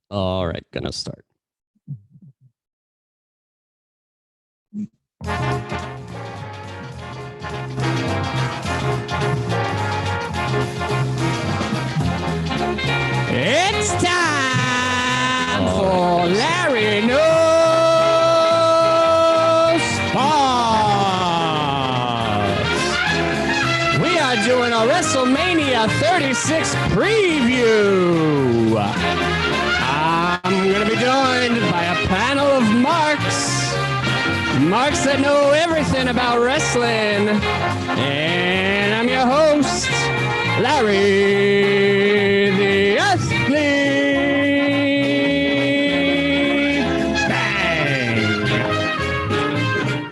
All right, gonna start. It's time for Larry Knows Sports. We are doing a WrestleMania 36 preview. I'm going to be joined by a panel of marks that know everything about wrestling. And I'm your host, Larry the Athlete.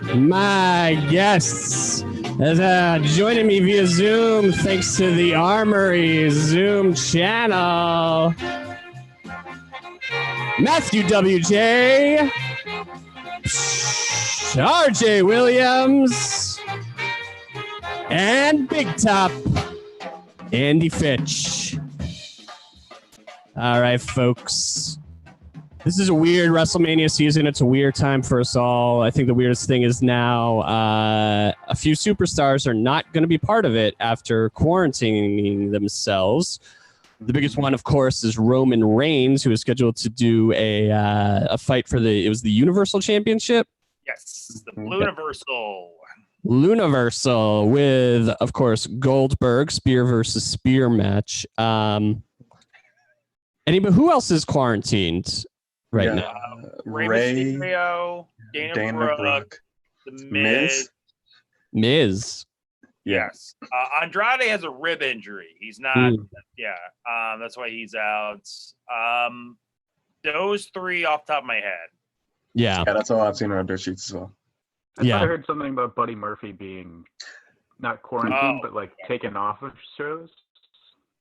Bang! My guests joining me via Zoom, thanks to the Armory Zoom channel. Matthew WJ, RJ Williams, and Big Top Andy Fitch. All right, folks. This is a weird WrestleMania season. It's a weird time for us all. I think the weirdest thing is now a few superstars are not going to be part of it after quarantining themselves. The biggest one, of course, is Roman Reigns, who is scheduled to do a fight for it was the Universal Championship? Yes, the Luniversal. Luniversal with, of course, Goldberg, spear versus spear match. Who else is quarantined now? Rey Mysterio, Dana Brooke, The Miz. Yes. Andrade has a rib injury. He's not. That's why he's out. Those three off the top of my head. Yeah, that's all I've seen on their sheets as well. I thought I heard something about Buddy Murphy being not quarantined, but like taken off of shows.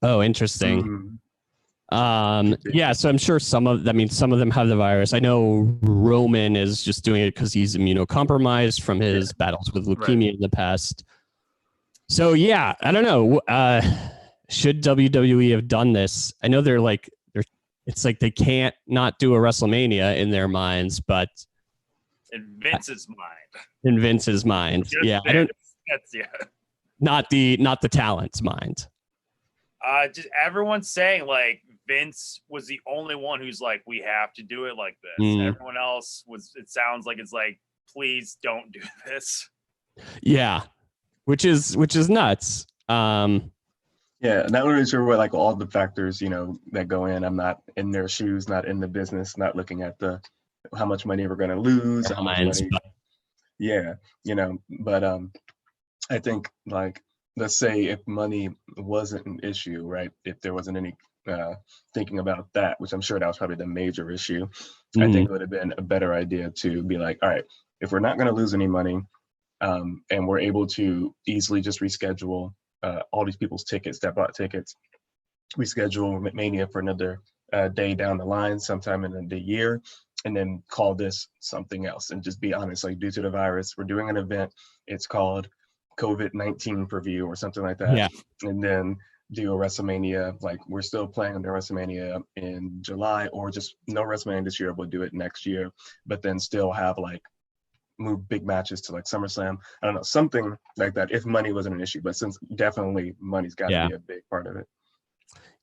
Oh, interesting. Mm-hmm. So I'm sure some of them have the virus. I know Roman is just doing it because he's immunocompromised from his battles with leukemia in the past. So yeah, I don't know. Should WWE have done this? I know it's like they can't not do a WrestleMania in their minds, but in Vince's mind. Just yeah, I don't. Not the talent's mind. Just everyone's saying like Vince was the only one who's like, we have to do it like this. Everyone else it sounds like it's like, please don't do this. Yeah. Which is nuts. Not really sure what like all the factors, that go in. I'm not in their shoes, not in the business, not looking at how much money we're going to lose. But I think like, let's say if money wasn't an issue, right? If there wasn't any thinking about that, which I'm sure that was probably the major issue, I think it would have been a better idea to be like, all right, if we're not going to lose any money, and we're able to easily just reschedule all these people's tickets that bought tickets. We schedule Mania for another day down the line, sometime in the year. and then call this something else and just be honest. Like, due to the virus, we're doing an event. It's called COVID-19 preview or something like that. Yeah. And then do a WrestleMania. Like, we're still planning on the WrestleMania in July, or just no WrestleMania this year. We'll do it next year, but then still have like move big matches to like SummerSlam. I don't know, something like that. If money wasn't an issue, but since definitely money's got to be a big part of it.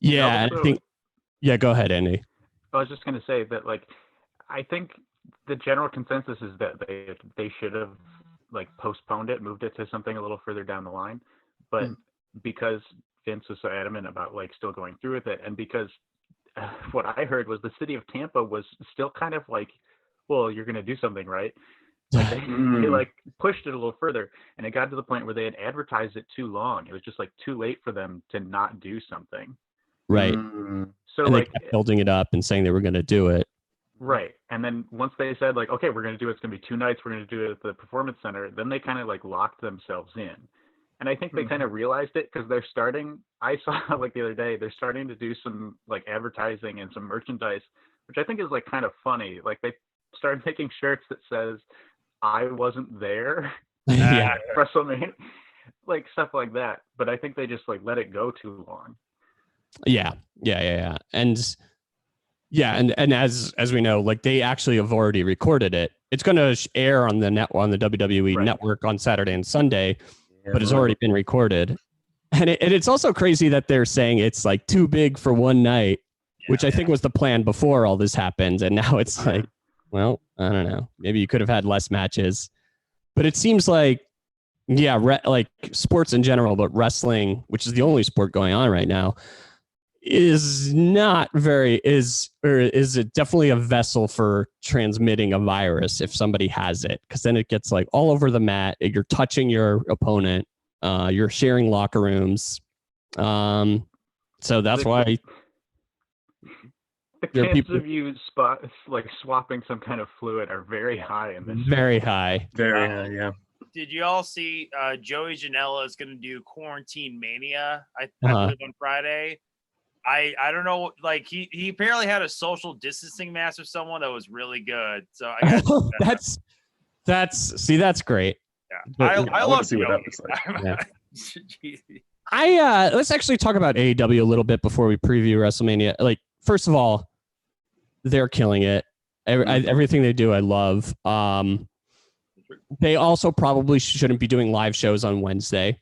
Yeah, Also, I think. Yeah, go ahead, Andy. I was just going to say that, like, I think the general consensus is that they should have like postponed it, moved it to something a little further down the line. But because Vince was so adamant about like still going through with it, and because what I heard was the city of Tampa was still kind of like, well, you're going to do something, right? Like they like pushed it a little further, and it got to the point where they had advertised it too long. It was just like too late for them to not do something. Right. So and like they kept building it up and saying they were going to do it. Right. And then once they said like, okay, we're going to do it, it's going to be 2 nights, we're going to do it at the Performance Center, then they kind of like locked themselves in. And I think they kind of realized it, because they're starting, I saw like the other day, they're starting to do some like advertising and some merchandise, which I think is like kind of funny. Like they started making shirts that says, I wasn't there Yeah. at WrestleMania, like stuff like that. But I think they just like let it go too long. Yeah. And as we know, like they actually have already recorded it. It's going to air on the WWE network on Saturday and Sunday, but it's already been recorded. And it's also crazy that they're saying it's like too big for one night, which I think was the plan before all this happened. And now it's like, well, I don't know. Maybe you could have had less matches, but it seems like, like sports in general, but wrestling, which is the only sport going on right now, is it definitely a vessel for transmitting a virus if somebody has it, because then it gets like all over the mat. You're touching your opponent. You're sharing locker rooms. So that's why the chances of you swapping some kind of fluid are very high in this. Very high. Yeah. Did you all see Joey Janela is going to do Quarantine Mania? I believe on Friday. I don't know. Like he apparently had a social distancing match with someone that was really good. So I guess that's great. Yeah, I love to see what that looks like. Let's actually talk about AEW a little bit before we preview WrestleMania. Like, first of all, they're killing it. Everything they do, I love. They also probably shouldn't be doing live shows on Wednesday.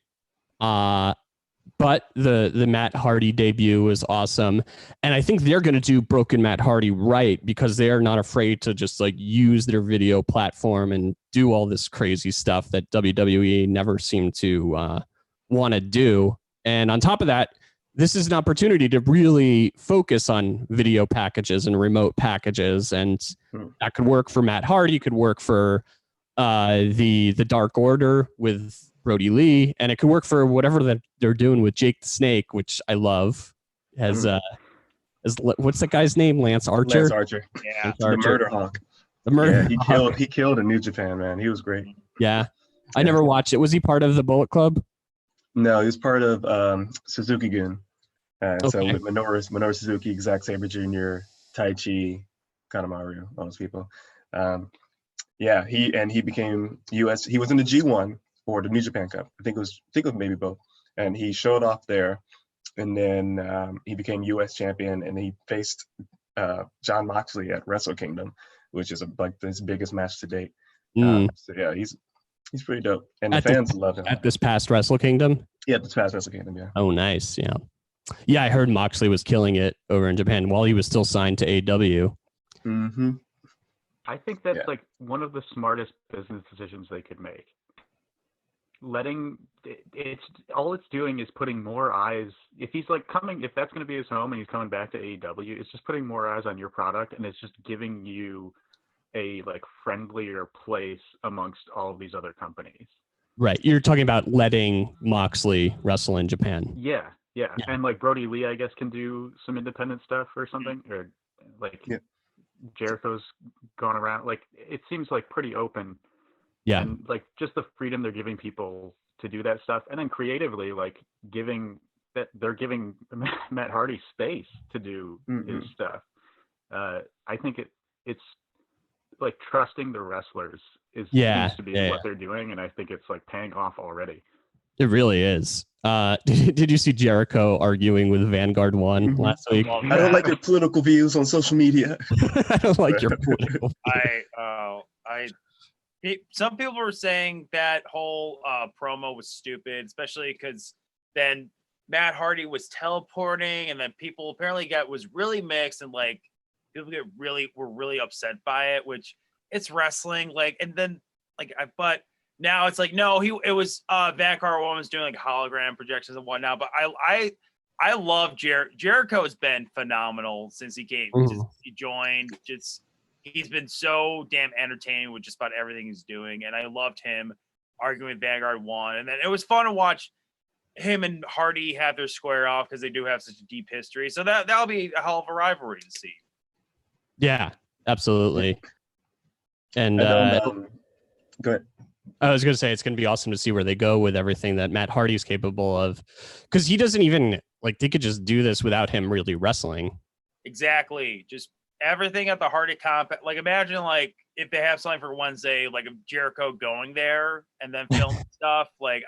But the Matt Hardy debut was awesome. And I think they're going to do Broken Matt Hardy right, because they're not afraid to just like use their video platform and do all this crazy stuff that WWE never seemed to want to do. And on top of that, this is an opportunity to really focus on video packages and remote packages. And that could work for Matt Hardy, could work for the Dark Order with Brody Lee, and it could work for whatever that they're doing with Jake the Snake, which I love. What's the guy's name? Lance Archer. Lance Archer. Yeah. The Murder Hawk. He killed in New Japan, man. He was great. Yeah. I never watched it. Was he part of the Bullet Club? No, he was part of Suzuki Gun. So with Minoru Suzuki, Zack Sabre Jr., Taichi, Kanemaru, all those people. He became US. He was in the G1 or the New Japan Cup. I think it was maybe both. And he showed off there, and then he became US champion, and he faced John Moxley at Wrestle Kingdom, which is like his biggest match to date. He's pretty dope, and the fans love him. At this past Wrestle Kingdom? Yeah, this past Wrestle Kingdom, yeah. Oh, nice, yeah. Yeah, I heard Moxley was killing it over in Japan while he was still signed to AEW. Mm-hmm. I think that's like one of the smartest business decisions they could make. All it's doing is putting more eyes. If he's like if that's going to be his home and he's coming back to AEW, it's just putting more eyes on your product, and it's just giving you a like friendlier place amongst all of these other companies. Right. You're talking about letting Moxley wrestle in Japan. Yeah. And like Brody Lee, I guess, can do some independent stuff or something, or like Jericho's gone around. Like it seems like pretty open. Yeah. And like just the freedom they're giving people to do that stuff, and then creatively, like they're giving Matt Hardy space to do his stuff. I think it's like trusting the wrestlers seems to be what they're doing, and I think it's like paying off already. It really is. Did you see Jericho arguing with Vanguard One last week? I don't like your political views on social media. I don't like your political views. Some people were saying that whole promo was stupid, especially because then Matt Hardy was teleporting, and then people apparently was really mixed, and like people were really upset by it, which it's wrestling, like, and then like but now it's like no, it was Vanguard One was doing like hologram projections and whatnot, but I love Jericho has been phenomenal since he came, he joined. He's been so damn entertaining with just about everything he's doing, and I loved him arguing with Vanguard One, and then it was fun to watch him and Hardy have their square off because they do have such a deep history. So that'll be a hell of a rivalry to see. Yeah, absolutely. And go ahead. I was going to say it's going to be awesome to see where they go with everything that Matt Hardy's capable of, because he doesn't even like they could just do this without him really wrestling. Exactly, just everything at the Hardy comp. Like imagine like if they have something for Wednesday, like Jericho going there and then filming stuff. Like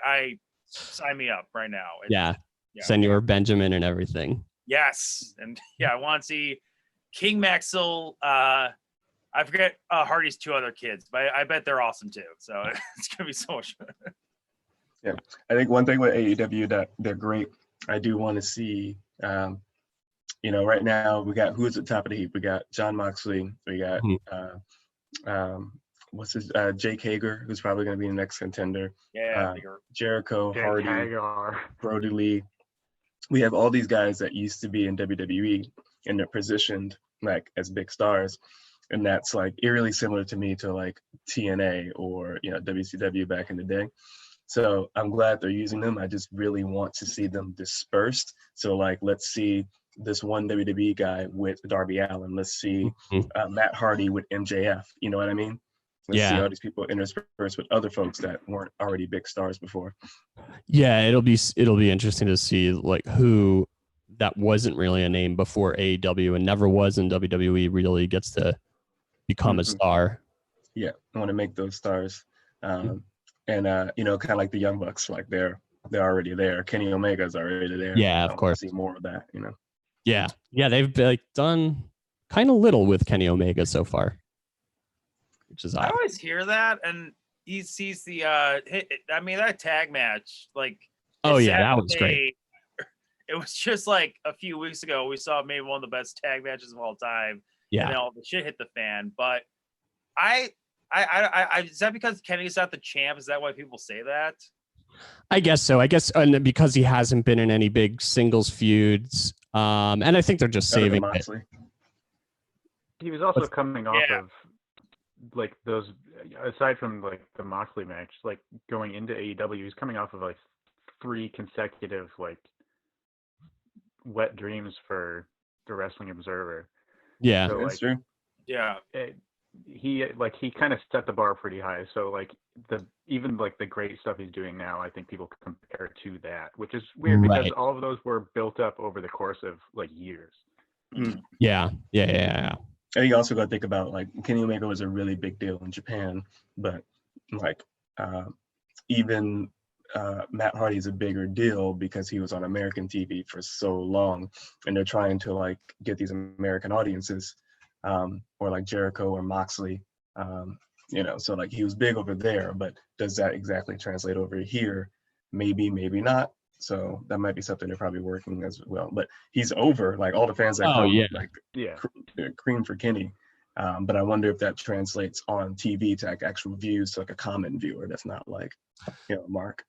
sign me up right now. Yeah. Senor Benjamin and everything. Yes, and I want to see King Maxwell. I forget Hardy's two other kids, but I bet they're awesome too. So it's gonna be so much fun. Yeah, I think one thing with AEW that they're great. I do want to see, right now we got who's at the top of the heap. We got Jon Moxley. We got Jake Hager, who's probably going to be the next contender. Yeah, Jericho, Hardy, Brody Lee. We have all these guys that used to be in WWE, and they're positioned like as big stars. And that's like eerily similar to me to like TNA or WCW back in the day. So I'm glad they're using them. I just really want to see them dispersed. So like, let's see this one WWE guy with Darby Allin. Let's see Matt Hardy with MJF. You know what I mean? Let's see all these people interspersed with other folks that weren't already big stars before. Yeah, it'll be interesting to see like who that wasn't really a name before AEW and never was in WWE really gets to become a star. Yeah, I want to make those stars. And kind of like the Young Bucks, like they're already there. Kenny Omega's already there. Yeah, of course. See more of that, Yeah, they've like done kind of little with Kenny Omega so far, which is I always hear that, and he sees the that tag match like. Oh yeah, that was great. It was just like a few weeks ago we saw maybe one of the best tag matches of all time. Yeah, and then all the shit hit the fan. But I is that because Kenny's not the champ? Is that why people say that? I guess so. I guess because he hasn't been in any big singles feuds, and I think they're just saving it. He was also coming off of like those, aside from like the Moxley match, like going into AEW, he's coming off of like 3 consecutive like wet dreams for the Wrestling Observer. Yeah, so, that's true. Yeah, he kind of set the bar pretty high. So like even the great stuff he's doing now, I think people compare to that, which is weird because all of those were built up over the course of like years. Yeah. And you also got to think about like Kenny Omega was a really big deal in Japan, but like even Matt Hardy's a bigger deal because he was on American TV for so long, and they're trying to like get these American audiences, or like Jericho or Moxley, so like he was big over there, but does that exactly translate over here? Maybe, maybe not. So that might be something they're probably working as well. But he's over, like all the fans that cream for Kenny. But I wonder if that translates on TV to like actual views to like a common viewer that's not like, Mark.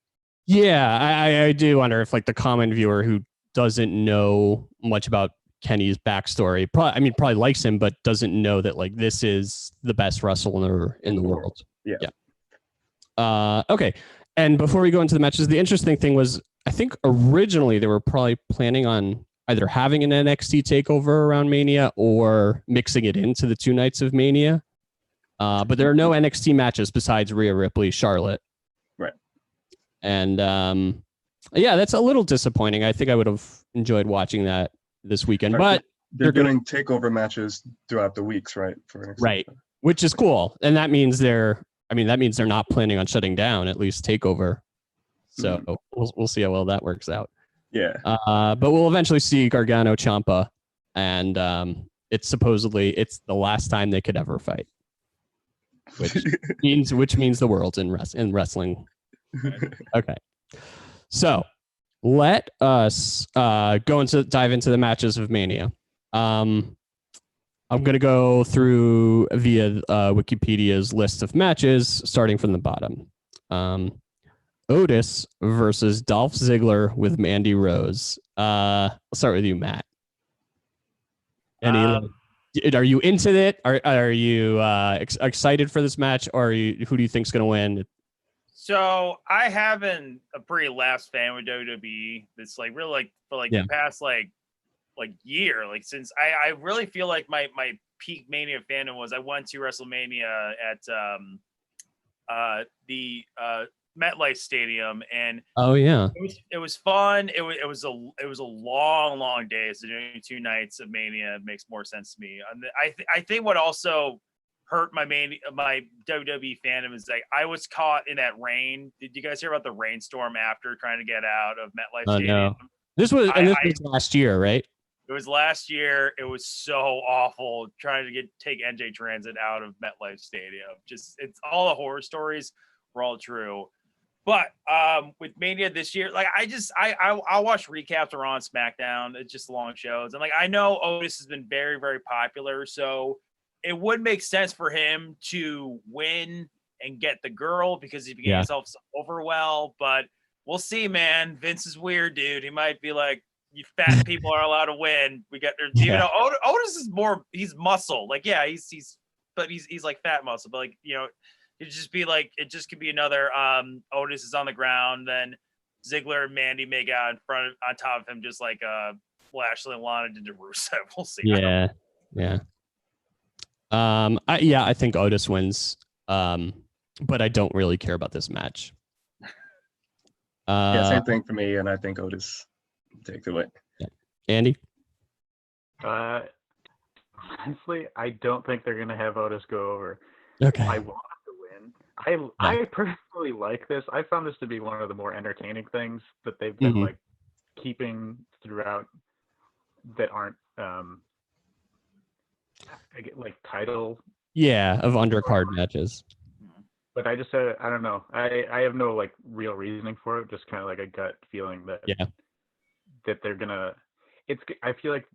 Yeah, I do wonder if like the common viewer who doesn't know much about Kenny's backstory, probably likes him, but doesn't know that like this is the best wrestler in the world. Yeah. Okay. And before we go into the matches, the interesting thing was, I think originally they were probably planning on either having an NXT takeover around Mania or mixing it into the 2 nights of Mania. But there are no NXT matches besides Rhea Ripley, Charlotte. Right. And that's a little disappointing. I think I would have enjoyed watching that this weekend, but they're doing takeover matches throughout the weeks, right? For NXT. Right. which is cool, and that means they're not planning on shutting down, at least Takeover. So we'll see how well that works out. Yeah. But we'll eventually see Gargano Ciampa, and it's supposedly the last time they could ever fight, which means the world in wrestling. Okay, so let us dive into the matches of Mania. I'm going to go through via Wikipedia's list of matches, starting from the bottom. Otis versus Dolph Ziggler with Mandy Rose. I'll start with you, Matt. Are you into it? Are you excited for this match, or who do you think's going to win? So I have been a pretty lapsed fan with WWE. That's like really like for the past like year, like since I really feel like my peak Mania fandom was I went to WrestleMania at the MetLife Stadium, and it was fun. It was a long day. So doing 2 nights of Mania makes more sense to me. And I think what also hurt my WWE fandom is like I was caught in that rain. Did you guys hear about the rainstorm after trying to get out of MetLife Stadium? No. This was last year, right? It was last year. It was so awful trying to take NJ Transit out of MetLife Stadium. Just it's all the horror stories were all true. But with Mania this year, like I'll watch recaps or on SmackDown. It's just long shows. And like I know Otis has been very, very popular, so it would make sense for him to win and get the girl because he's getting himself over well. But we'll see, man. Vince is weird, dude. He might be like, you fat people are allowed to win. We got even though Otis is he's muscle. Like, yeah, he's like fat muscle, but like, you know, it'd just be like it just could be another Otis is on the ground, then Ziggler and Mandy make out on top of him, just like Lashley and Lana did to Rusev. We'll see. Yeah. I think Otis wins. But I don't really care about this match. Same thing for me, and I think Otis takes it away. Yeah. Andy? Honestly, I don't think they're gonna have Otis go over. Okay. I want him to win. I personally like this. I found this to be one of the more entertaining things that they've been like keeping throughout that aren't like title. Yeah, of undercard matches. But I just I don't know. I have no like real reasoning for it. Just kind of like a gut feeling that that they're gonna. I feel like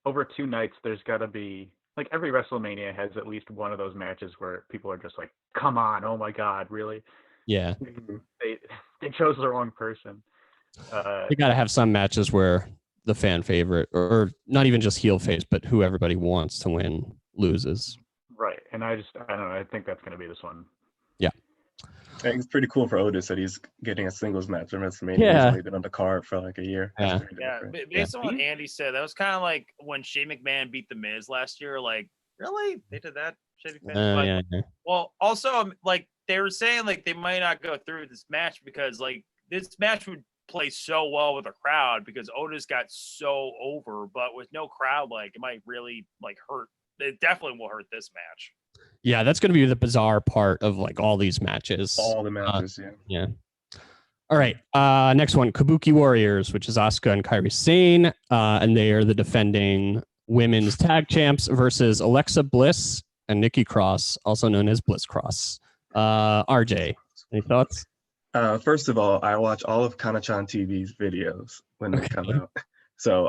over 2 nights there's got to be like every WrestleMania has at least one of those matches where people are just like, come on, oh my god, really? Yeah. They chose the wrong person. You got to have some matches where the fan favorite, or not even just heel face, but who everybody wants to win loses. Right, and I don't know. I think that's going to be this one. Yeah. I think it's pretty cool for Otis that he's getting a singles match in WrestleMania. Yeah. He's only been on the card for like a year. Yeah. Based on what Andy said, that was kind of like when Shane McMahon beat The Miz last year. Like, really? They did that? Shane McMahon? Well, also, like, they were saying, like, they might not go through with this match because, like, this match would play so well with a crowd because Otis got so over. But with no crowd, like, it might really, like, hurt. It definitely will hurt this match. Yeah, that's going to be the bizarre part of like all these matches. All the matches, yeah. All right, next one, Kabuki Warriors, which is Asuka and Kairi Sane, and they are the defending women's tag champs versus Alexa Bliss and Nikki Cross, also known as Bliss Cross. RJ, any thoughts? First of all, I watch all of Kana-chan TV's videos when they come out. So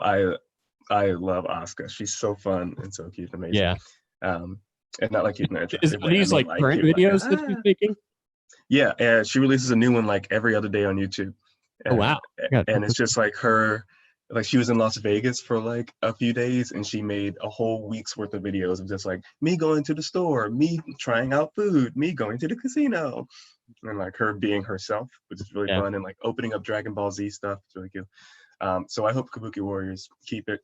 I love Asuka. She's so fun and so cute and amazing. Yeah. And not like cute in an attractive way. Are these like current videos that she's making? Yeah, she releases a new one like every other day on YouTube. Oh wow! And it's just like her, like she was in Las Vegas for like a few days, and she made a whole week's worth of videos of just like me going to the store, me trying out food, me going to the casino, and like her being herself, which is really fun, and like opening up Dragon Ball Z stuff. It's really cute. So I hope Kabuki Warriors keep it,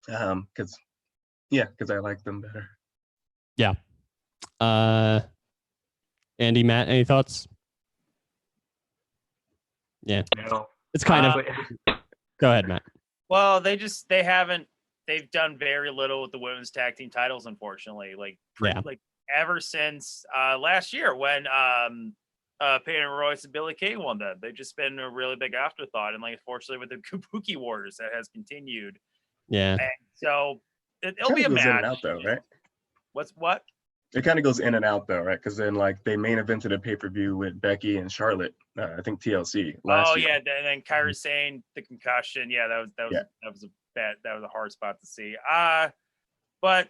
because I like them better. Yeah. Andy, Matt, any thoughts? Yeah. No. It's kind of. Go ahead, Matt. Well, they they've done very little with the women's tag team titles, unfortunately. Like ever since last year when Peyton Royce and Billie Kay won them, they've just been a really big afterthought. And like unfortunately with the Kabuki Warriors, that has continued. Yeah. And so it'll be a goes match. in and out though, right? What? It kind of goes in and out though, right? Because then like they main evented a pay-per-view with Becky and Charlotte, I think TLC last year. And then Kyrie saying the concussion. Yeah, that was a hard spot to see. But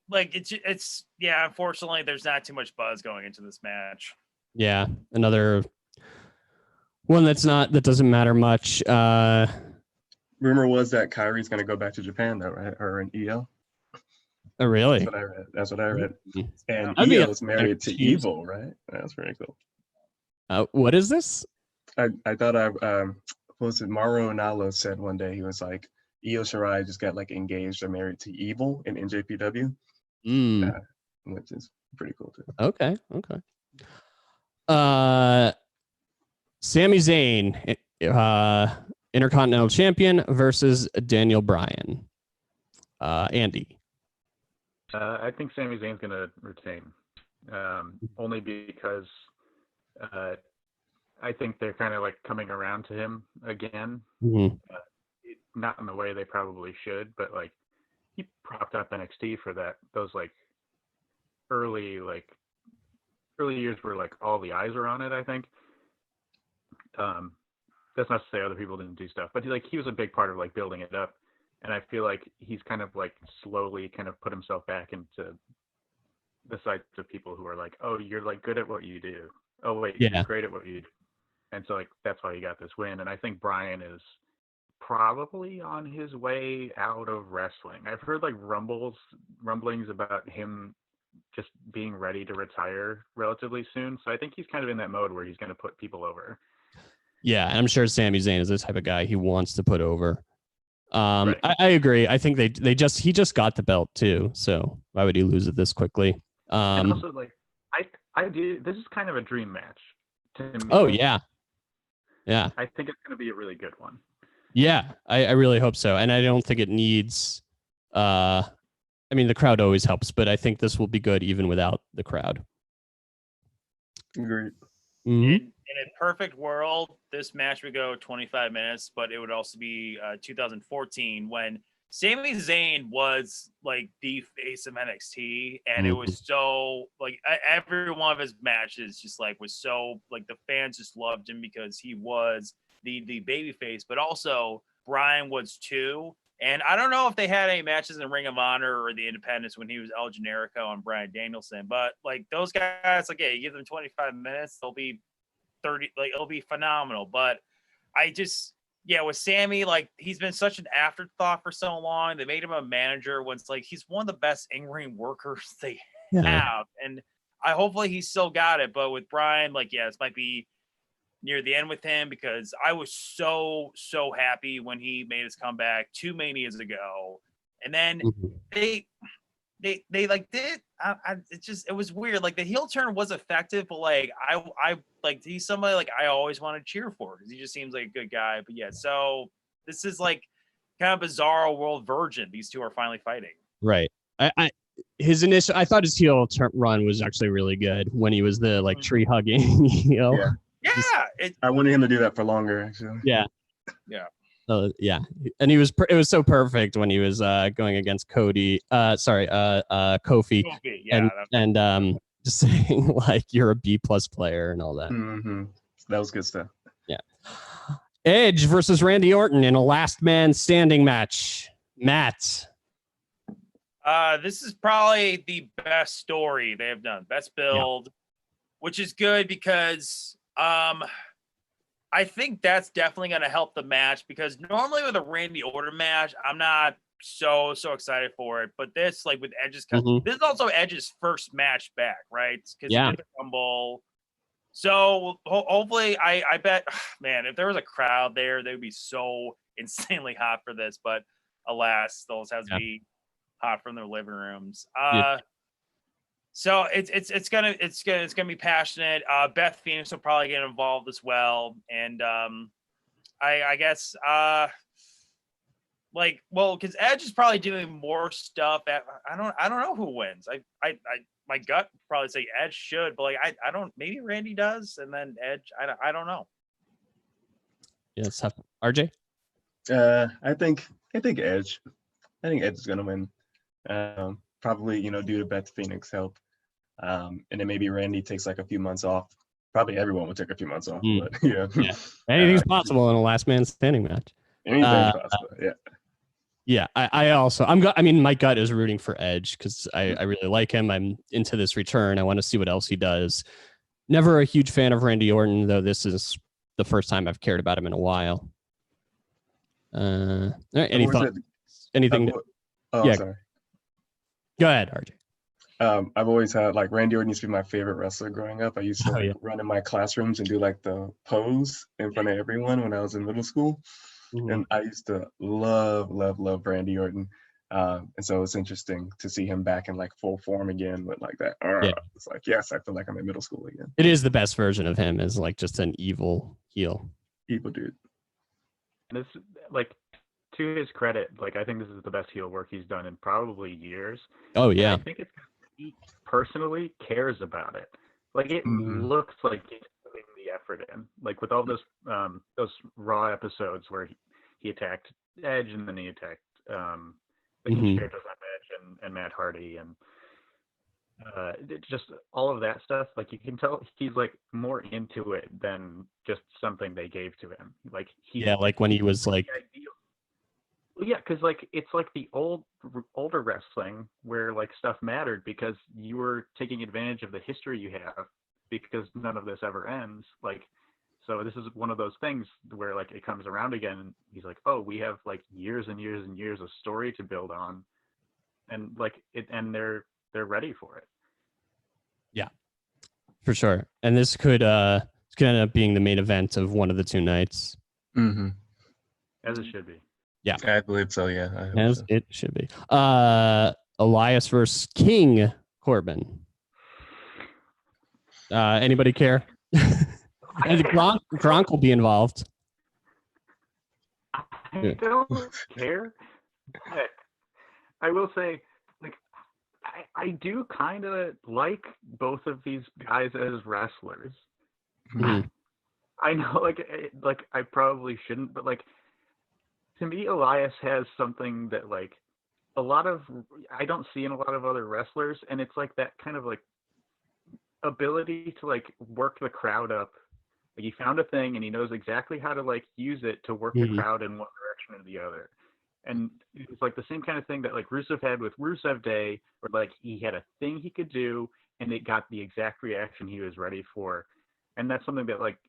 like it's unfortunately there's not too much buzz going into this match. Yeah, another one that doesn't matter much. Rumor was that Kyrie's going to go back to Japan though, right? Or an EO. Oh, really? That's what I read. And That'd be Io's married to Evil, right? That's pretty cool. What is this? I thought was it Mauro Ranallo said one day, he was like, Io Shirai just got like engaged or married to Evil in NJPW, which is pretty cool too. Okay. Sami Zayn, Intercontinental Champion versus Daniel Bryan. Andy. I think Sami Zayn's going to retain, only because I think they're kind of like coming around to him again. Mm-hmm. Not in the way they probably should, but like he propped up NXT for those like early years where like all the eyes were on it. I think. That's not to say other people didn't do stuff, but he was a big part of like building it up. And I feel like he's kind of like slowly kind of put himself back into the sights of people who are like, oh, you're like good at what you do. Oh, wait, you're great at what you do. And so like, that's why he got this win. And I think Bryan is probably on his way out of wrestling. I've heard like rumblings about him just being ready to retire relatively soon. So I think he's kind of in that mode where he's going to put people over. Yeah. And I'm sure Sami Zayn is the type of guy he wants to put over. Right. I agree. I think he just got the belt too. So why would he lose it this quickly? And also like I do. This is kind of a dream match to me. Oh yeah. Yeah. I think it's going to be a really good one. Yeah, I really hope so. And I don't think it needs, I mean, the crowd always helps, but I think this will be good even without the crowd. Agreed. Mm-hmm. In a perfect world, this match would go 25 minutes, but it would also be 2014 when Sami Zayn was like the face of NXT, and it was so like every one of his matches just like was so like the fans just loved him because he was the baby face, but also Bryan was too. And I don't know if they had any matches in Ring of Honor or the Independence when he was El Generico and Bryan Danielson, but like those guys, like, you give them 25 minutes, they'll be 30, like it'll be phenomenal. But I just, with Sammy, like he's been such an afterthought for so long. They made him a manager when it's like he's one of the best in-ring workers they have. And hopefully he's still got it. But with Bryan, like, this might be near the end with him because I was so happy when he made his comeback 2 Manias ago. And then they like did it was weird. Like the heel turn was effective, but like I like he's somebody like I always want to cheer for because he just seems like a good guy. But so this is like kind of bizarre world virgin. These two are finally fighting. Right. I thought his heel run was actually really good when he was the like tree hugging heel. I wanted him to do that for longer actually. Yeah. And it was so perfect when he was going against Kofi. And just saying like you're a B+ player and all that. That was good stuff. Yeah. Edge versus Randy Orton in a last man standing match. Matt. This is probably the best story they have done. Best build, which is good because I think that's definitely going to help the match because normally with a Randy Orton match, I'm not so excited for it. But this, like with Edge's, this is also Edge's first match back, right? Because he did the Rumble. So hopefully, I bet, man, if there was a crowd there, they would be so insanely hot for this. But alas, those have to be hot from their living rooms. So it's gonna be passionate. Beth Phoenix will probably get involved as well, and I guess because Edge is probably doing more stuff. I don't know who wins. My gut would probably say Edge should, but like I don't. Maybe Randy does, and then Edge. I don't know. Yeah, it's tough. RJ. I think Edge. I think Edge is gonna win. Probably due to Beth Phoenix help, and then maybe Randy takes like a few months off. Probably everyone would take a few months off, but yeah. Anything's possible in a last man standing match. Anything's possible. Yeah. Yeah, my gut is rooting for Edge because I really like him. I'm into this return. I want to see what else he does. Never a huge fan of Randy Orton, though this is the first time I've cared about him in a while. Any thoughts? Anything? Sorry. Go ahead, RJ. I've always had like Randy Orton used to be my favorite wrestler growing up. I used to run in my classrooms and do like the pose in front of everyone when I was in middle school. Mm-hmm. And I used to love Randy Orton. And so it's interesting to see him back in like full form again with like that. It's like, yes, I feel like I'm in middle school again. It is the best version of him as like just an evil heel. Evil dude. And it's like, to his credit, like I think this is the best heel work he's done in probably years. Oh yeah. And I think it's he personally cares about it. Like it looks like he's putting the effort in. Like with all those Raw episodes where he attacked Edge and then he attacked he shared those on Edge and Matt Hardy and just all of that stuff. Like you can tell he's like more into it than just something they gave to him. Like like when he was like. Yeah, because like it's like the older wrestling where like stuff mattered because you were taking advantage of the history you have because none of this ever ends. Like, so this is one of those things where like it comes around again. And he's like, oh, we have like years and years and years of story to build on, and like it, and they're ready for it. Yeah, for sure. And this could end up being the main event of one of the two nights. Mm-hmm. As it should be. Yeah, I believe so. Yeah, as it should be. Elias versus King Corbin. Anybody care? And Gronk will be involved. I don't care, but I will say, like, I do kind of like both of these guys as wrestlers. Mm-hmm. I know, like I probably shouldn't, but like. To me, Elias has something that like I don't see in a lot of other wrestlers, and it's like that kind of like ability to like work the crowd up. Like he found a thing and he knows exactly how to like use it to work the crowd in one direction or the other. And it's like the same kind of thing that like Rusev had with Rusev Day, where like he had a thing he could do and it got the exact reaction he was ready for. And that's something that like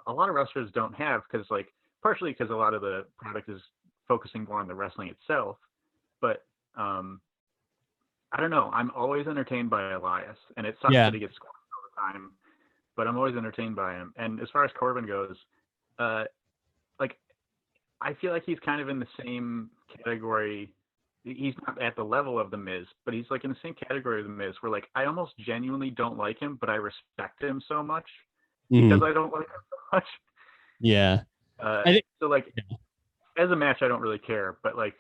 a lot of wrestlers don't have because like partially because a lot of the product is focusing more on the wrestling itself, but I don't know. I'm always entertained by Elias, and it sucks that he gets scored all the time, but I'm always entertained by him. And as far as Corbin goes, like I feel like he's kind of in the same category. He's not at the level of The Miz, but he's like in the same category of The Miz, where like I almost genuinely don't like him, but I respect him so much because I don't like him so much. Yeah. So like. Yeah. As a match, I don't really care, but like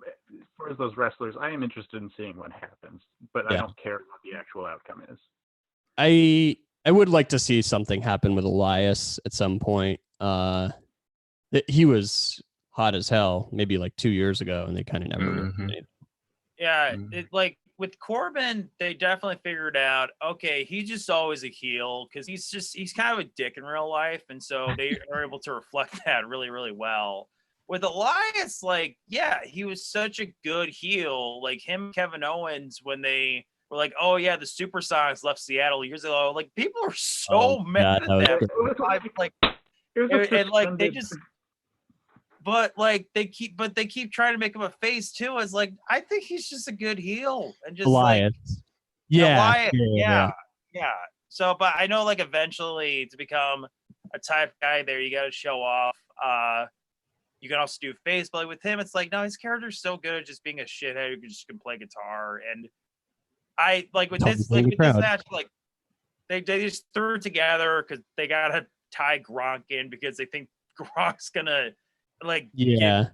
as far as those wrestlers, I am interested in seeing what happens, but I don't care what the actual outcome is. I would like to see something happen with Elias at some point. He was hot as hell maybe like 2 years ago, and they kind of never really did anything. Yeah, it like with Corbin, they definitely figured out, okay, he's just always a heel because he's kind of a dick in real life, and so they are able to reflect that really, really well. With Elias, like, yeah, he was such a good heel. Like him, Kevin Owens, when they were like, "Oh yeah, the Supersonics left Seattle years ago," like people were so mad at that. Like, and like they just, but like they keep trying to make him a face too. It's like I think he's just a good heel and just Elias. Elias, yeah. So, but I know like eventually to become a type guy there, you got to show off. You can also do face, but with him, it's like, no, his character's so good at just being a shithead who can play guitar. And I like with this match, like they just threw it together because they gotta tie Gronk in because they think Gronk's gonna like. Yeah.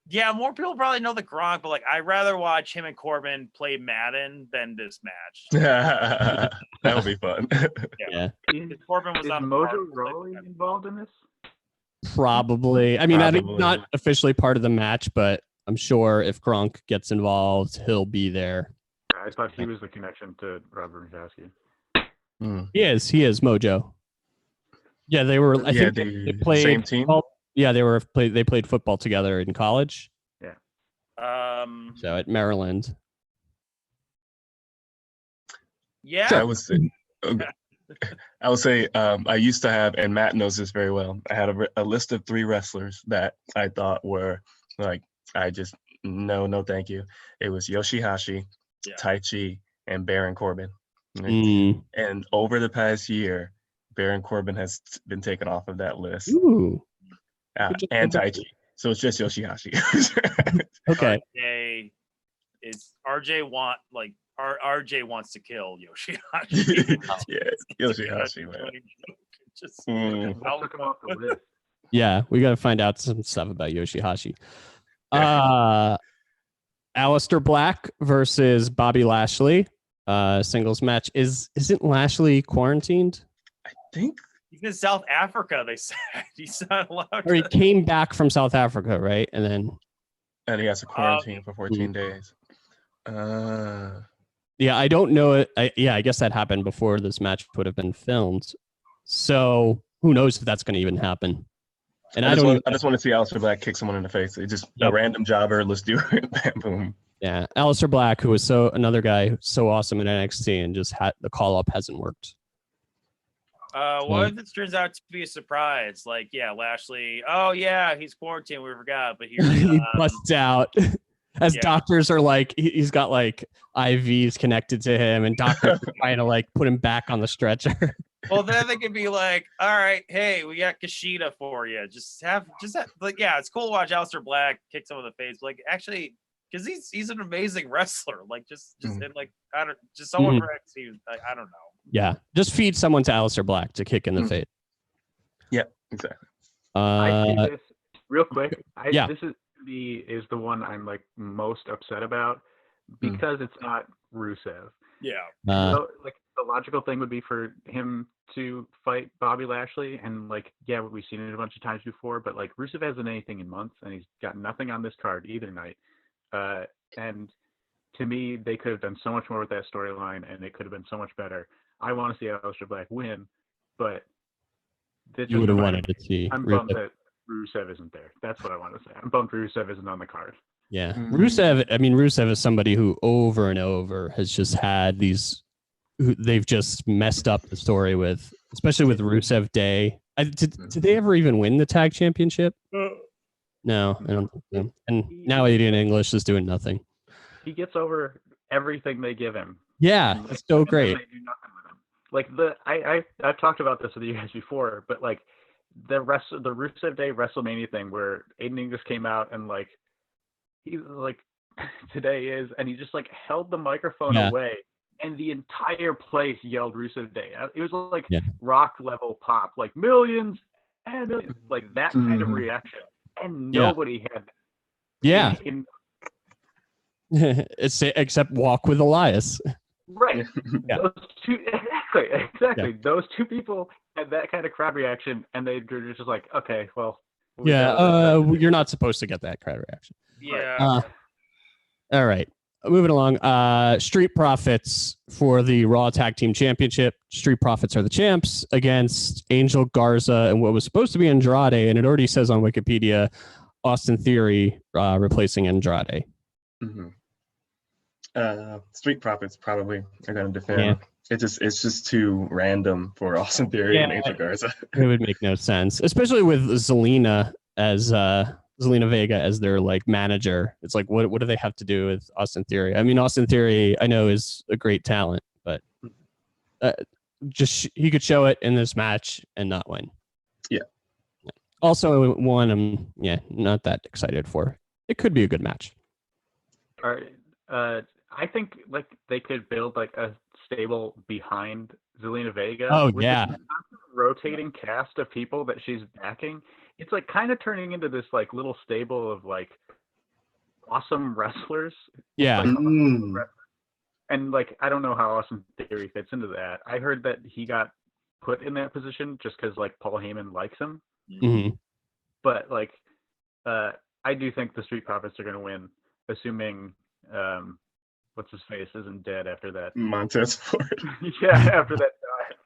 Yeah, more people probably know the Gronk, but like I'd rather watch him and Corbin play Madden than this match. That would be fun. Yeah, Because Corbin was Is on the Mojo card. Rawley involved in this? probably. I mean, I think Probably. not officially part of the match, but I'm sure if Gronk gets involved, he'll be there. I thought he was the connection to Robert Gronkowski. He is Mojo. Yeah, they were. I think they played same team. Yeah, they played football together in college. Yeah. So at Maryland. Yeah. I would say. Okay. I would say I used to have, and Matt knows this very well. I had a list of 3 wrestlers that I thought were like, I just no, thank you. It was Yoshihashi, Tai Chi, and Baron Corbin. Right? And over the past year, Baron Corbin has been taken off of that list. Ooh. And Tai Chi. So it's just Yoshihashi. Okay. RJ wants to kill Yoshihashi. Yeah, Yoshihashi, man. Just Took him off the list. Yeah, we got to find out some stuff about Yoshihashi. Aleister Black versus Bobby Lashley, singles match. Isn't Lashley quarantined? I think he's in South Africa. They said he's not allowed. Or he came back from South Africa, right? And he has to quarantine for 14 days. Yeah, I don't know it. I guess that happened before this match would have been filmed. So who knows if that's going to even happen? And I just want to see Aleister Black kick someone in the face. It's just a random jobber. Let's do it. Bam, boom. Yeah, Aleister Black, who was another guy who's so awesome in NXT, and just the call up hasn't worked. What if this turns out to be a surprise? Like, Lashley. Oh yeah, he's quarantined. We forgot, but he busts out. As doctors are like, he's got like IVs connected to him, and doctors are trying to like put him back on the stretcher. Well, then they could be like, all right, hey, we got Kushida for you. Just have like, it's cool to watch Aleister Black kick someone in the face. Like, actually, because he's an amazing wrestler. Like, just and like, I don't just someone for NXT. I don't know. Yeah, just feed someone to Aleister Black to kick in the face. Yeah, exactly. I see this real quick. This is the one I'm like most upset about because it's not Rusev. Yeah. So, like the logical thing would be for him to fight Bobby Lashley, and like we've seen it a bunch of times before, but like Rusev hasn't anything in months, and he's got nothing on this card either night. And to me, they could have done so much more with that storyline, and it could have been so much better. I want to see Aleister Black win, but you would have wanted to see. I'm bummed that Rusev isn't there. That's what I want to say. I'm bummed Rusev isn't on the card. Yeah, Rusev is somebody who over and over has just had these. They've just messed up the story with, especially with Rusev Day. Did they ever even win the tag championship? No, I don't think so. And now Aiden English is doing nothing. He gets over everything they give him. Yeah, it's so great. They do nothing with him. Like I've talked about this with you guys before, but like the Rusev Day WrestleMania thing where Aiden English came out and like he was like today is, and he just like held the microphone away, and the entire place yelled Rusev Day. It was like rock level pop, like millions and millions, like that kind of reaction, and nobody had. Yeah. It's except Walk with Elias. Right. Those two, exactly. Yeah. Those two people had that kind of crowd reaction, and they were just like, okay, well. You're not supposed to get that crowd reaction. Yeah. All right. Moving along. Street Profits for the Raw Tag Team Championship. Street Profits are the champs against Angel Garza and what was supposed to be Andrade, and it already says on Wikipedia, Austin Theory replacing Andrade. Mm-hmm. Street Profits probably are going to defend. Yeah. It's just too random for Austin Theory and Angel Garza. It would make no sense, especially with Zelina Vega as their like manager. It's like, what do they have to do with Austin Theory? I mean, Austin Theory I know is a great talent, but just he could show it in this match and not win. Yeah. Also, one I'm not that excited for. It could be a good match. All right. I think like they could build like a stable behind Zelina Vega. Oh with yeah. This rotating cast of people that she's backing. It's like kind of turning into this like little stable of like awesome wrestlers. Yeah. Like, Mm. and like I don't know how Austin Theory fits into that. I heard that he got put in that position just because like Paul Heyman likes him. hmm But like I do think the Street Profits are going to win, assuming what's his face isn't dead after that. Montez Ford. Yeah, after that dive.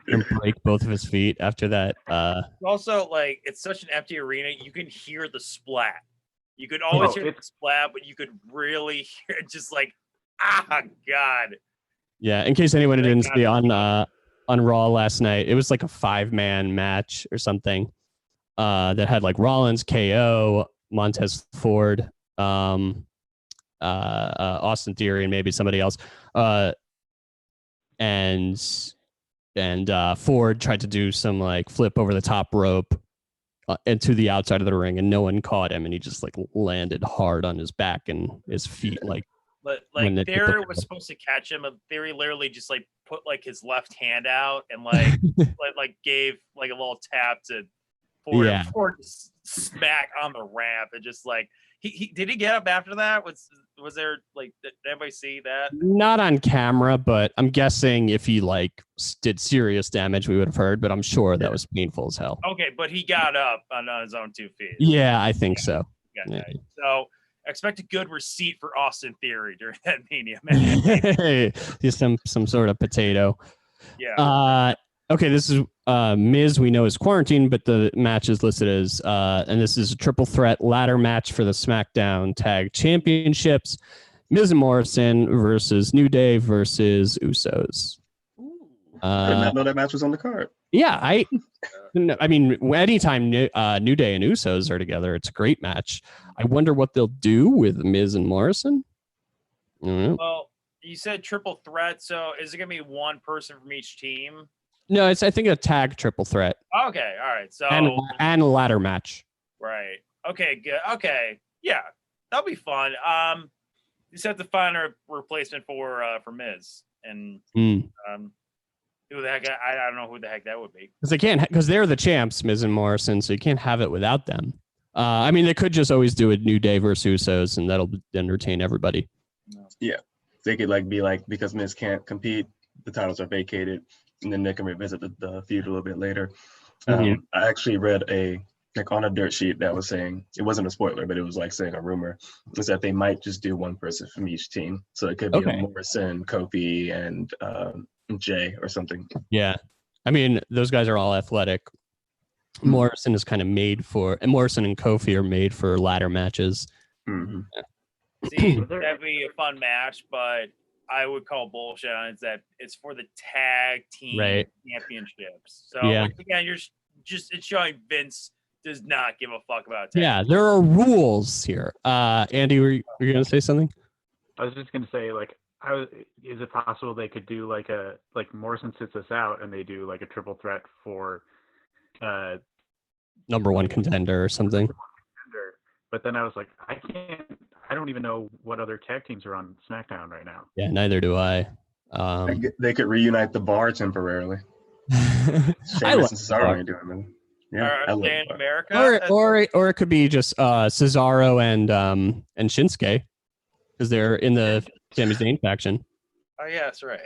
And break both of his feet after that. Also, like, it's such an empty arena, you can hear the splat. You could always hear the splat, but you could really hear it just like, God. Yeah, in case anyone didn't see on Raw last night, it was like a 5-man match or something that had like Rollins, KO, Montez Ford, Austin Theory, and maybe somebody else. And Ford tried to do some like flip over the top rope into the outside of the ring, and no one caught him, and he just like landed hard on his back and his feet. But like Theory was supposed to catch him, and Theory literally just like put like his left hand out and like like gave like a little tap to Ford. Yeah. And Ford just smack on the ramp, and just like he did he get up after that? Was there like did anybody see that? Not on camera, but I'm guessing if he like did serious damage, we would have heard. But I'm sure that was painful as hell. Okay, but he got up on his own 2 feet. Yeah, I think so. Yeah. So expect a good receipt for Austin Theory during that Mania match. Just some sort of potato. Yeah. Okay, this is Miz. We know is quarantined, but the match is listed as and this is a triple threat ladder match for the SmackDown Tag Championships. Miz and Morrison versus New Day versus Usos. I did not know that match was on the card. Yeah, I mean, anytime New Day and Usos are together, it's a great match. I wonder what they'll do with Miz and Morrison. Well, you said triple threat, so is it gonna be one person from each team? No, it's I think a tag triple threat. Okay, all right. So and a ladder match. Right. Okay, good. Okay. Yeah. That'll be fun. You just have to find a replacement for Miz. And who the heck I don't know who the heck that would be. Because they can't because they're the champs, Miz and Morrison, so you can't have it without them. I mean they could just always do a New Day versus Usos and that'll entertain everybody. Yeah. They could like be like because Miz can't compete, the titles are vacated. And then they can revisit the feud a little bit later. I actually read on a dirt sheet that was saying, it wasn't a spoiler, but it was like saying a rumor, is that they might just do one person from each team. So it could be a Morrison, Kofi, and Jay or something. Yeah. I mean, those guys are all athletic. Morrison is kind of made for, and Morrison and Kofi are made for ladder matches. Mm-hmm. See, that'd be a fun match, but I would call bullshit on it that it's for the tag team championships. So again, you're just it's showing Vince does not give a fuck about tag. Yeah, there are rules here. Andy, were you gonna say something? I was just gonna say like is it possible they could do like Morrison sits us out and they do like a triple threat for number one contender or something. But then I was like, I don't even know what other tag teams are on SmackDown right now. Yeah, neither do I. They could reunite the Bar temporarily. Sheamus and Cesaro ain't doing them. Yeah, are they in America? Or it could be just Cesaro and Shinsuke because they're in the Sami Zayn faction. Oh yeah, that's right.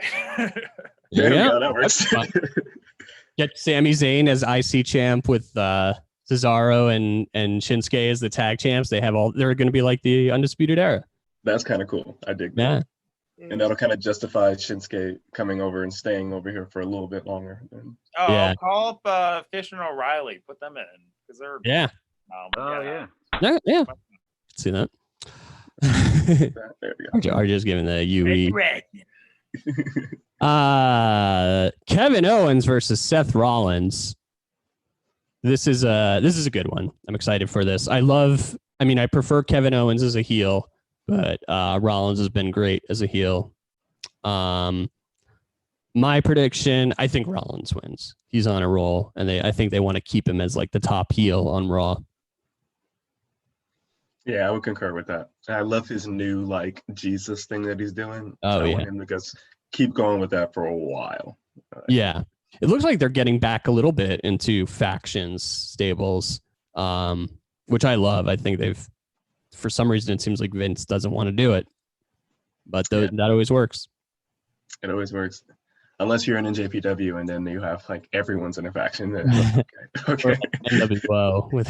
Yeah, that works. Get Sami Zayn as IC champ with Cesaro and Shinsuke as the tag champs. They're going to be like the Undisputed Era. That's kind of cool. I dig that. Yeah. And that'll kind of justify Shinsuke coming over and staying over here for a little bit longer. Call up Fish and O'Reilly. Put them in because they're yeah. See that? There we go. RJ's giving the UE. Kevin Owens versus Seth Rollins. This is a good one. I'm excited for this. I prefer Kevin Owens as a heel, but Rollins has been great as a heel. My prediction, I think Rollins wins. He's on a roll, and I think they want to keep him as like the top heel on Raw. Yeah, I would concur with that. I love his new like Jesus thing that he's doing. Oh, I want him to keep going with that for a while. Yeah. It looks like they're getting back a little bit into factions, stables, which I love. I think they've for some reason it seems like Vince doesn't want to do it, but Yeah. that always works. It always works. Unless you're in NJPW and then you have like everyone's in a faction. Then, okay. Or Okay. like NWO with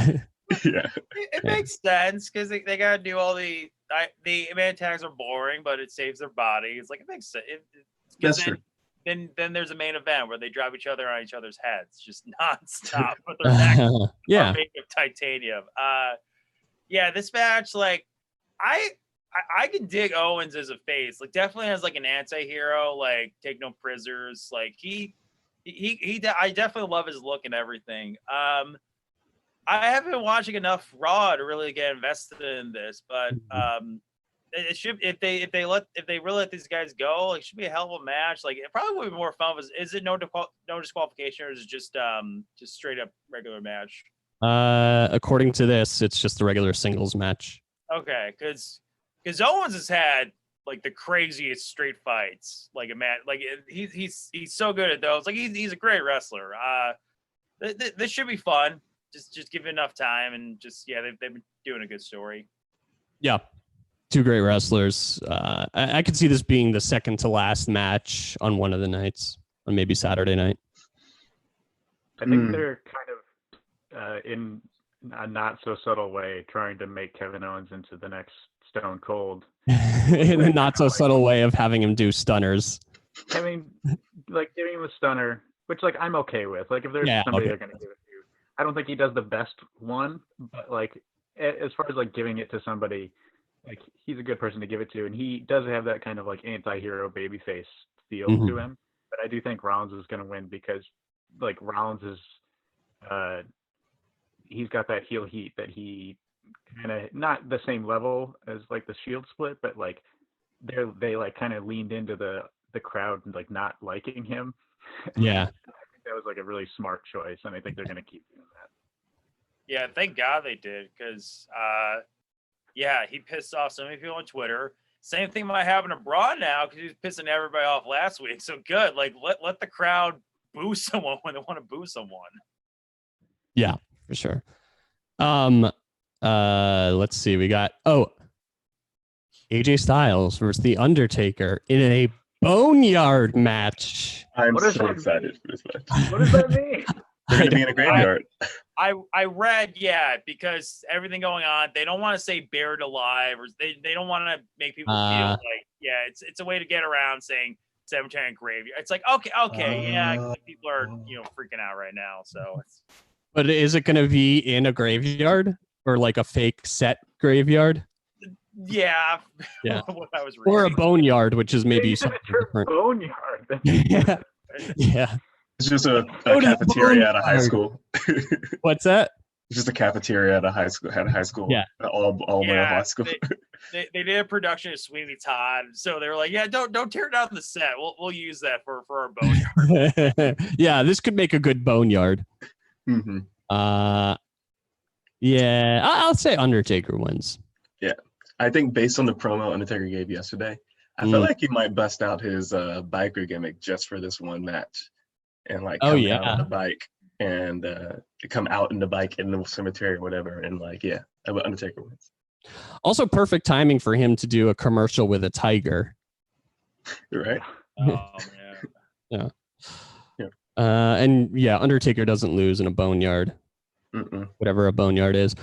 Yeah. It Yeah. makes sense because they got to do all the man tags are boring, but it saves their body. It's like it makes sense. That's true. Then there's a main event where they drive each other on each other's heads, just nonstop with their necks yeah. are made of titanium. Yeah, this match, like I can dig Owens as a face. Like definitely has like an anti-hero, like take no prisoners. Like I definitely love his look and everything. I haven't been watching enough Raw to really get invested in this, but it should if they really let these guys go, like, it should be a hell of a match. Like it probably would be more fun. Is it no disqualification, or is it just straight up regular match? According to this, it's just a regular singles match. Okay, because Owens has had like the craziest straight fights, like a man, like he's so good at those. Like he's a great wrestler. This should be fun. Just give it enough time, and just they've been doing a good story. Yeah, two great wrestlers. I could see this being the second to last match on one of the nights, on maybe Saturday night. I think they're kind of in a not so subtle way trying to make Kevin Owens into the next Stone Cold. In a not so subtle way of having him do stunners. I mean, like giving him a stunner, which like I'm okay with. Like if there's somebody they're going to give it to, I don't think he does the best one, but like as far as like giving it to somebody, like he's a good person to give it to, and he does have that kind of like anti-hero babyface feel to him. But I do think Rollins is going to win because like Rollins is, he's got that heel heat that he kind of not the same level as like the Shield split, but like they like kind of leaned into the crowd and like not liking him. Yeah. I think that was like a really smart choice, and I think they're going to keep doing that. Yeah, thank God they did, because he pissed off so many people on Twitter. Same thing might happen to Braun now because he was pissing everybody off last week. So good, like let the crowd boo someone when they want to boo someone. Yeah, for sure. Let's see. We got AJ Styles versus The Undertaker in a boneyard match. I'm so excited for this match. What does that mean? They're going to be in a graveyard. I read, because everything going on, they don't want to say buried alive, or they don't want to make people feel like, it's a way to get around saying cemetery and graveyard. It's like, okay, people are freaking out right now. So, but is it going to be in a graveyard or like a fake set graveyard? Yeah. What I was reading. Or a boneyard, which is maybe something different. Boneyard. Yeah. It's just a cafeteria at a high school. What's that? It's just a cafeteria at a high school. Yeah. All male high school. They did a production of Sweeney Todd, so they were like, don't tear down the set. We'll use that for our boneyard. Yeah, this could make a good boneyard. Mm-hmm. Yeah, I'll say Undertaker wins. Yeah, I think based on the promo Undertaker gave yesterday, I feel like he might bust out his biker gimmick just for this one match, and like come out on the bike and come out in the bike in the cemetery or whatever, and Undertaker wins. Also, perfect timing for him to do a commercial with a tiger. Right? Oh man. Yeah. Undertaker doesn't lose in a boneyard. Whatever a boneyard is.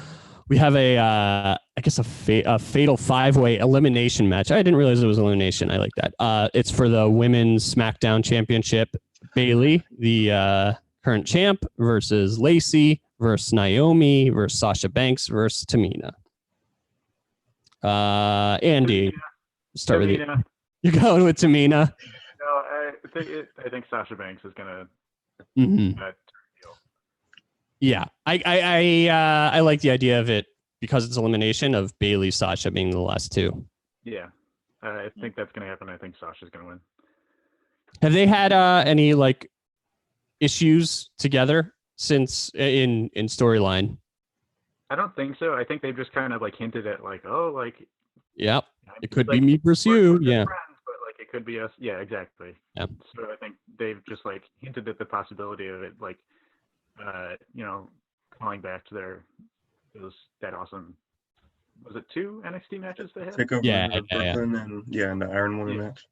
We have a fatal 5-way elimination match. I didn't realize it was elimination. I like that. It's for the Women's SmackDown Championship. Bayley, the current champ, versus Lacey, versus Naomi, versus Sasha Banks, versus Tamina. Andy, start with you. You're going with Tamina? No, I think Sasha Banks is gonna. Yeah, I like the idea of it because it's elimination of Bayley, Sasha being the last two. Yeah, I think that's gonna happen. I think Sasha's gonna win. Have they had any like issues together since in storyline? I don't think so. I think they've just kind of like hinted at like, yep, it could be me versus you. Yeah. Friends, but like it could be us. Yeah, exactly. Yeah. So I think they've just like hinted at the possibility of it, like, calling back to that awesome was it 2 NXT matches they had? Takeover Yeah, Brooklyn and the Iron Woman match.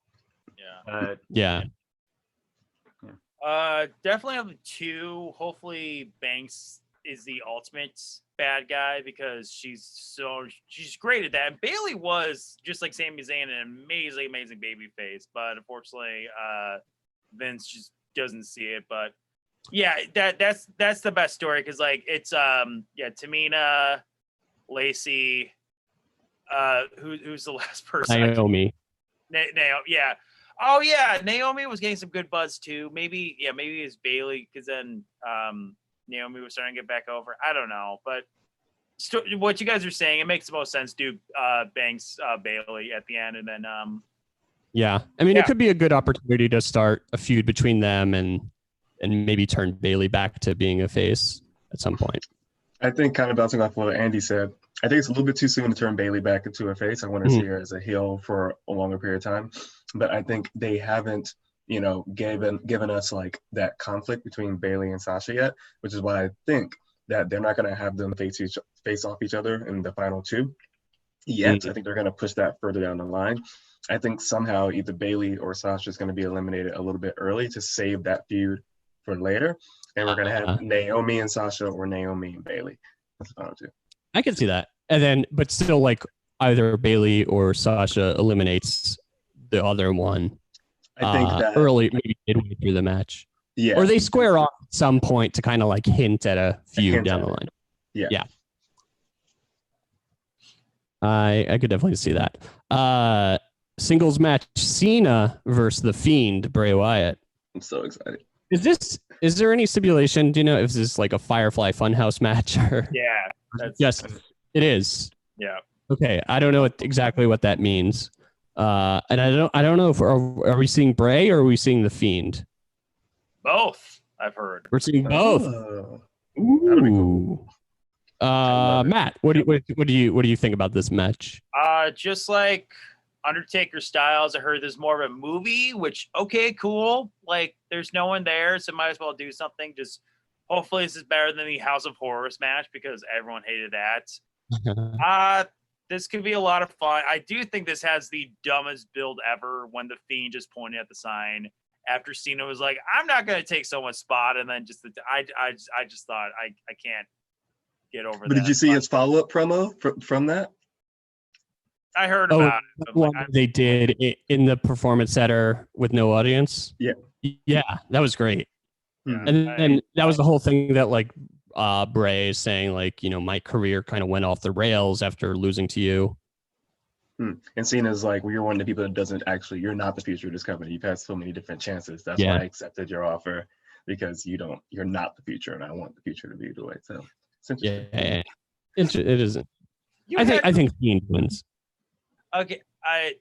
Yeah. Yeah. Definitely of the 2. Hopefully, Banks is the ultimate bad guy because she's great at that. And Bailey was just like Sami Zayn, an amazing baby face, but unfortunately, Vince just doesn't see it. But yeah, that's the best story because like it's Tamina, Lacey, who's the last person? Naomi. Yeah. Oh yeah, Naomi was getting some good buzz too. Maybe it's Bailey because then Naomi was starting to get back over. I don't know, but what you guys are saying, it makes the most sense. Do Banks Bailey at the end, and then Yeah, I mean, it could be a good opportunity to start a feud between them and maybe turn Bailey back to being a face at some point. I think kind of bouncing off what Andy said, I think it's a little bit too soon to turn Bailey back into a face. I want to see her as a heel for a longer period of time, but I think they haven't, given us like that conflict between Bailey and Sasha yet, which is why I think that they're not going to have them face off each other in the final 2 yet. I think they're going to push that further down the line. I think somehow either Bailey or Sasha is going to be eliminated a little bit early to save that feud for later, and we're going to have Naomi and Sasha or Naomi and Bailey. That's the final 2. I can see that. And then, but still, like either Bailey or Sasha eliminates the other one. I think that early, maybe midway through the match. Yeah. Or they square off at some point to kind of like hint at a feud down the line. Yeah. I could definitely see that. Singles match: Cena versus the Fiend, Bray Wyatt. I'm so excited. Is there any stipulation? Do you know if this is like a Firefly Funhouse match or? Yeah. Yes, it is. Yeah. Okay, I don't know exactly what that means, and I don't know if are we seeing Bray or are we seeing the Fiend? Both, I've heard. We're seeing both. That'll be cool. Matt, what do you think about this match? Just like Undertaker Styles, I heard there's more of a movie, which okay, cool. Like there's no one there, so might as well do something. Just hopefully this is better than the House of Horrors match because everyone hated that. This could be a lot of fun. I do think this has the dumbest build ever when the Fiend just pointed at the sign after Cena was like, "I'm not going to take so much spot," and then I just thought I can't get over that. But did you see his follow-up promo from that? I heard about it. One they did in the Performance Center with no audience. Yeah, that was great. Mm-hmm. And then that was the whole thing that like Bray is saying, like, my career kind of went off the rails after losing to you. And Cena's like, well, you're one of the people that you're not the future of this company. You've had so many different chances. That's why I accepted your offer, because you're not the future, and I want the future to be the way. So it's interesting. Yeah. It isn't. I think Fiend wins. Okay, I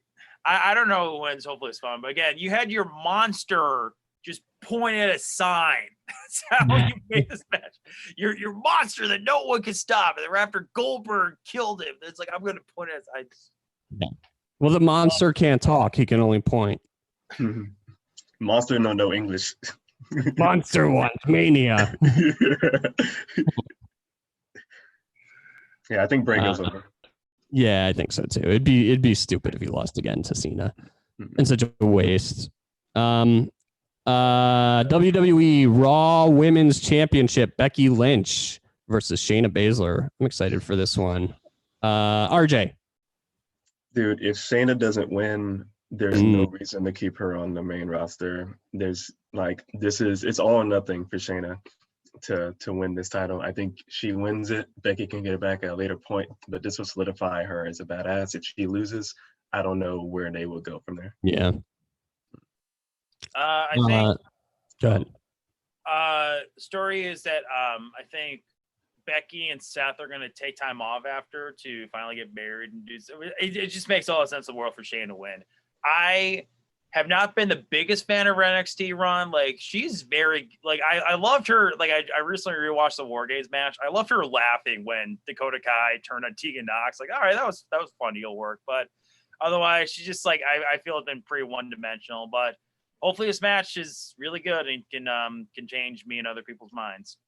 don't know who wins. Hopefully it's fun. But again, you had your monster just point at a sign. That's how you made this match. Your monster that no one can stop. And then after Goldberg killed him, it's like, I'm going to point at Yeah. Well, the monster can't talk. He can only point. Monster no English. Monster wants mania. Yeah, I think Bray goes over. Yeah, I think so too. It'd be stupid if he lost again to Cena. And such a waste. WWE Raw Women's Championship, Becky Lynch versus Shayna Baszler. I'm excited for this one. RJ. Dude, if Shayna doesn't win, there's no reason to keep her on the main roster. It's all or nothing for Shayna to win this title. I think she wins it. Becky can get it back at a later point, but this will solidify her as a badass. If she loses, I don't know where they will go from there. Yeah. I think. Go ahead. Story is that I think Becky and Seth are going to take time off after to finally get married and do. It just makes all the sense in the world for Shayna to win. I have not been the biggest fan of her NXT run. Like she's very I loved her. Like I recently rewatched the War Games match. I loved her laughing when Dakota Kai turned on Tegan Knox. Like, all right, that was fun heel work. But otherwise, she's just like I feel it's been pretty one dimensional. But hopefully this match is really good and can change me and other people's minds.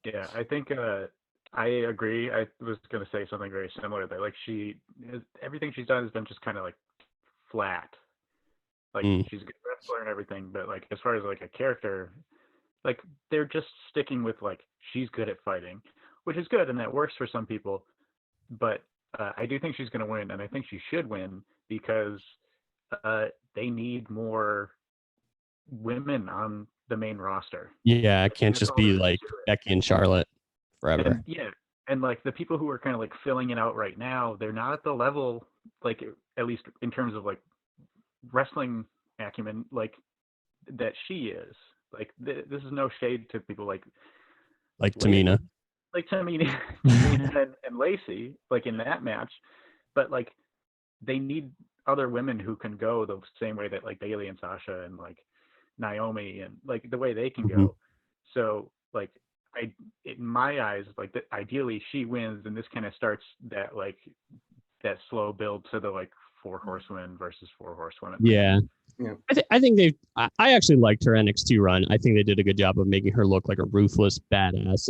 Yeah, I think I agree. I was gonna say something very similar there. Like everything she's done has been just kind of like flat. Like she's a good wrestler and everything, but like as far as like a character, like they're just sticking with like she's good at fighting, which is good and that works for some people. But I do think she's gonna win, and I think she should win because they need more women on the main roster. Yeah, it can't just be like Becky and Charlotte forever. And like the people who are kind of like filling it out right now, they're not at the level, like at least in terms of like wrestling acumen, like that she is. Like this is no shade to people like Tamina. Like Tamina and Lacey, like in that match, but like they need other women who can go the same way that like Bayley and Sasha and like Naomi and like the way they can go. So like in my eyes, like ideally she wins, and this kind of starts that like that slow build to the like 4 horsewomen versus 4 horsewomen. Yeah. I think I actually liked her NXT run. I think they did a good job of making her look like a ruthless badass.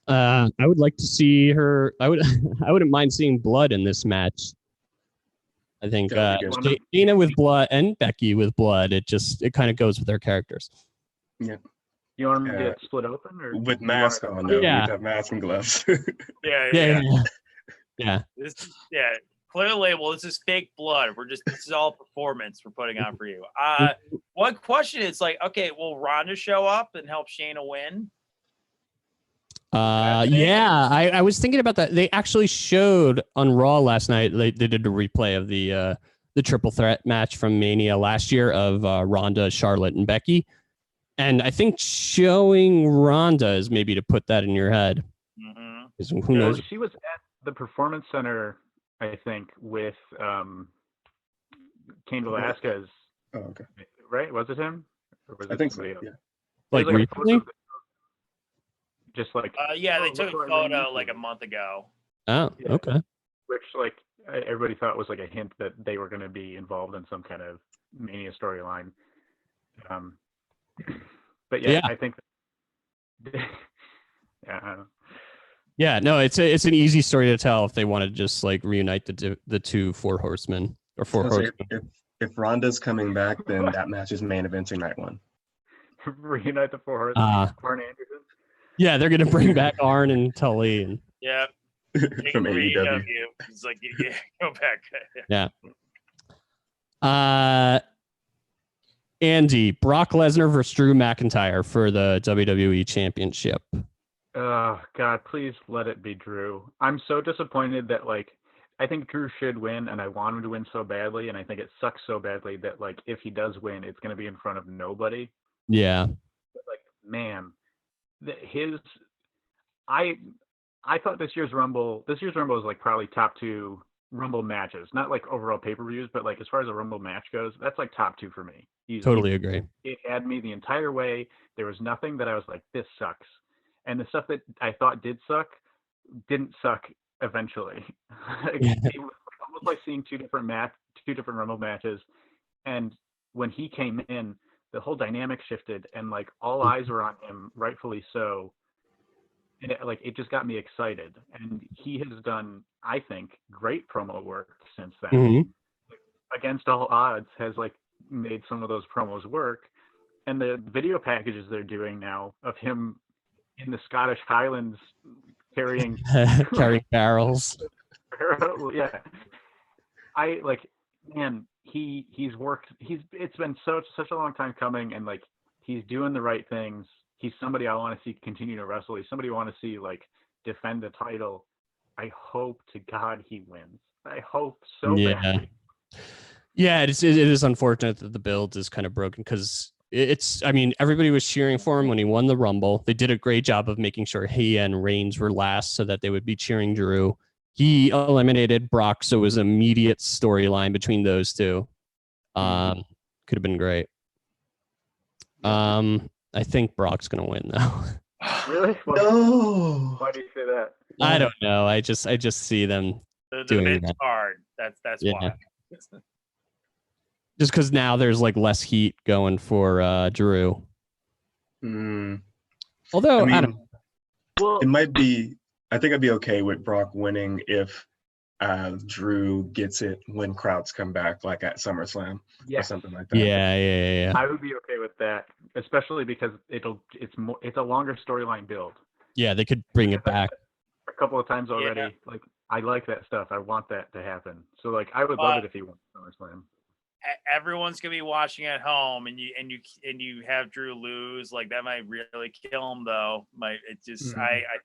I would like to see her. I wouldn't mind seeing Blood in this match. I think Dana with Blood and Becky with Blood. It kind of goes with their characters. Yeah. You want them to get split open or with mask on? No, yeah, we have mask and gloves. Yeah. Clear label. This is fake blood. This is all performance we're putting on for you. One question is like, okay, will Ronda show up and help Shayna win? I was thinking about that. They actually showed on Raw last night. They did a replay of the triple threat match from Mania last year of Ronda, Charlotte, and Becky. And I think showing Ronda is maybe to put that in your head. Mm-hmm. Who knows? She was at the Performance Center, I think, with Cain Velasquez. Oh, okay. Right? Was it him? Or was it I think so. else? Yeah. Like recently? Just like they took a photo like a month ago. Oh, okay. Which like everybody thought was like a hint that they were going to be involved in some kind of Mania storyline. But I think. I don't know. Yeah, no, it's an easy story to tell if they want to just like reunite the 2 4 horsemen or 4 horsemen. If Ronda's coming back, then that match is main eventing night 1. Reunite the 4 horsemen. Arn Anderson. Yeah, they're gonna bring back Arn and Tully and from AEW. It's like go back. Yeah. Andy, Brock Lesnar versus Drew McIntyre for the WWE Championship. Oh God, please let it be Drew. I'm so disappointed that like I think Drew should win, and I want him to win so badly, and I think it sucks so badly that like if he does win, it's going to be in front of nobody. Yeah. But, like man, I thought this year's Rumble is like probably top 2 Rumble matches, not like overall pay-per-views, but like as far as a Rumble match goes, that's like top 2 for me. Totally agree. It had me the entire way. There was nothing that I was like, this sucks. And the stuff that I thought did suck, didn't suck eventually. It was almost like seeing two different Rumble matches. And when he came in, the whole dynamic shifted, and like all eyes were on him, rightfully so. And it just got me excited. And he has done, I think, great promo work since then. Mm-hmm. Against all odds, has like made some of those promos work. And the video packages they're doing now of him in the Scottish Highlands carrying barrels. Yeah. I like, man, he's worked. It's been such a long time coming, and like he's doing the right things. He's somebody I want to see continue to wrestle. He's somebody I want to see like defend the title. I hope to God he wins. I hope so badly. Yeah, it is unfortunate that the build is kind of broken because everybody was cheering for him when he won the Rumble. They did a great job of making sure he and Reigns were last so that they would be cheering Drew. He eliminated Brock, so it was an immediate storyline between those two. Could have been great. I think Brock's gonna win though. Really? No. Why do you say that? I don't know. I just see them doing it hard. That's why. Just because now there's like less heat going for Drew. Mm. Although I don't know. It might be I think I'd be okay with Brock winning if Drew gets it when crowds come back, like at SummerSlam or Yeah, something like that. Yeah. I would be okay with that, especially because it's a longer storyline build. Yeah, they could bring it back. A couple of times already. Yeah. Like, I like that stuff. I want that to happen. So like, I would love it if he won SummerSlam. Everyone's gonna be watching at home, and you have Drew lose. Like, that might really kill him, though. I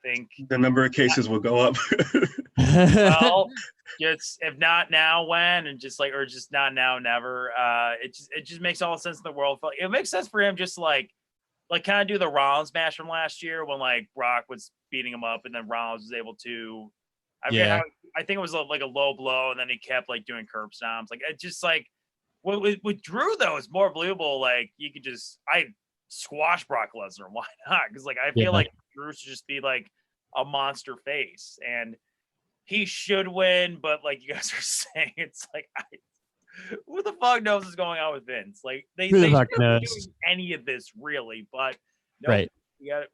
think The number of cases will go up. well, just if not now, when, and just not now, never. It just makes all the sense in the world. It makes sense for him just to like kind of do the Rollins match from last year when like Brock was beating him up, and then Rollins was able to. I think it was like a low blow, and then he kept like doing curb stomps. Like, it just like with Drew though, it's more believable. Like, you could I squash Brock Lesnar. Why not? Because like I feel like Drew should just be like a monster face, and he should win. But like you guys are saying, it's like who the fuck knows what's going on with Vince? Like they shouldn't be doing any of this really, but nope, right. You got it.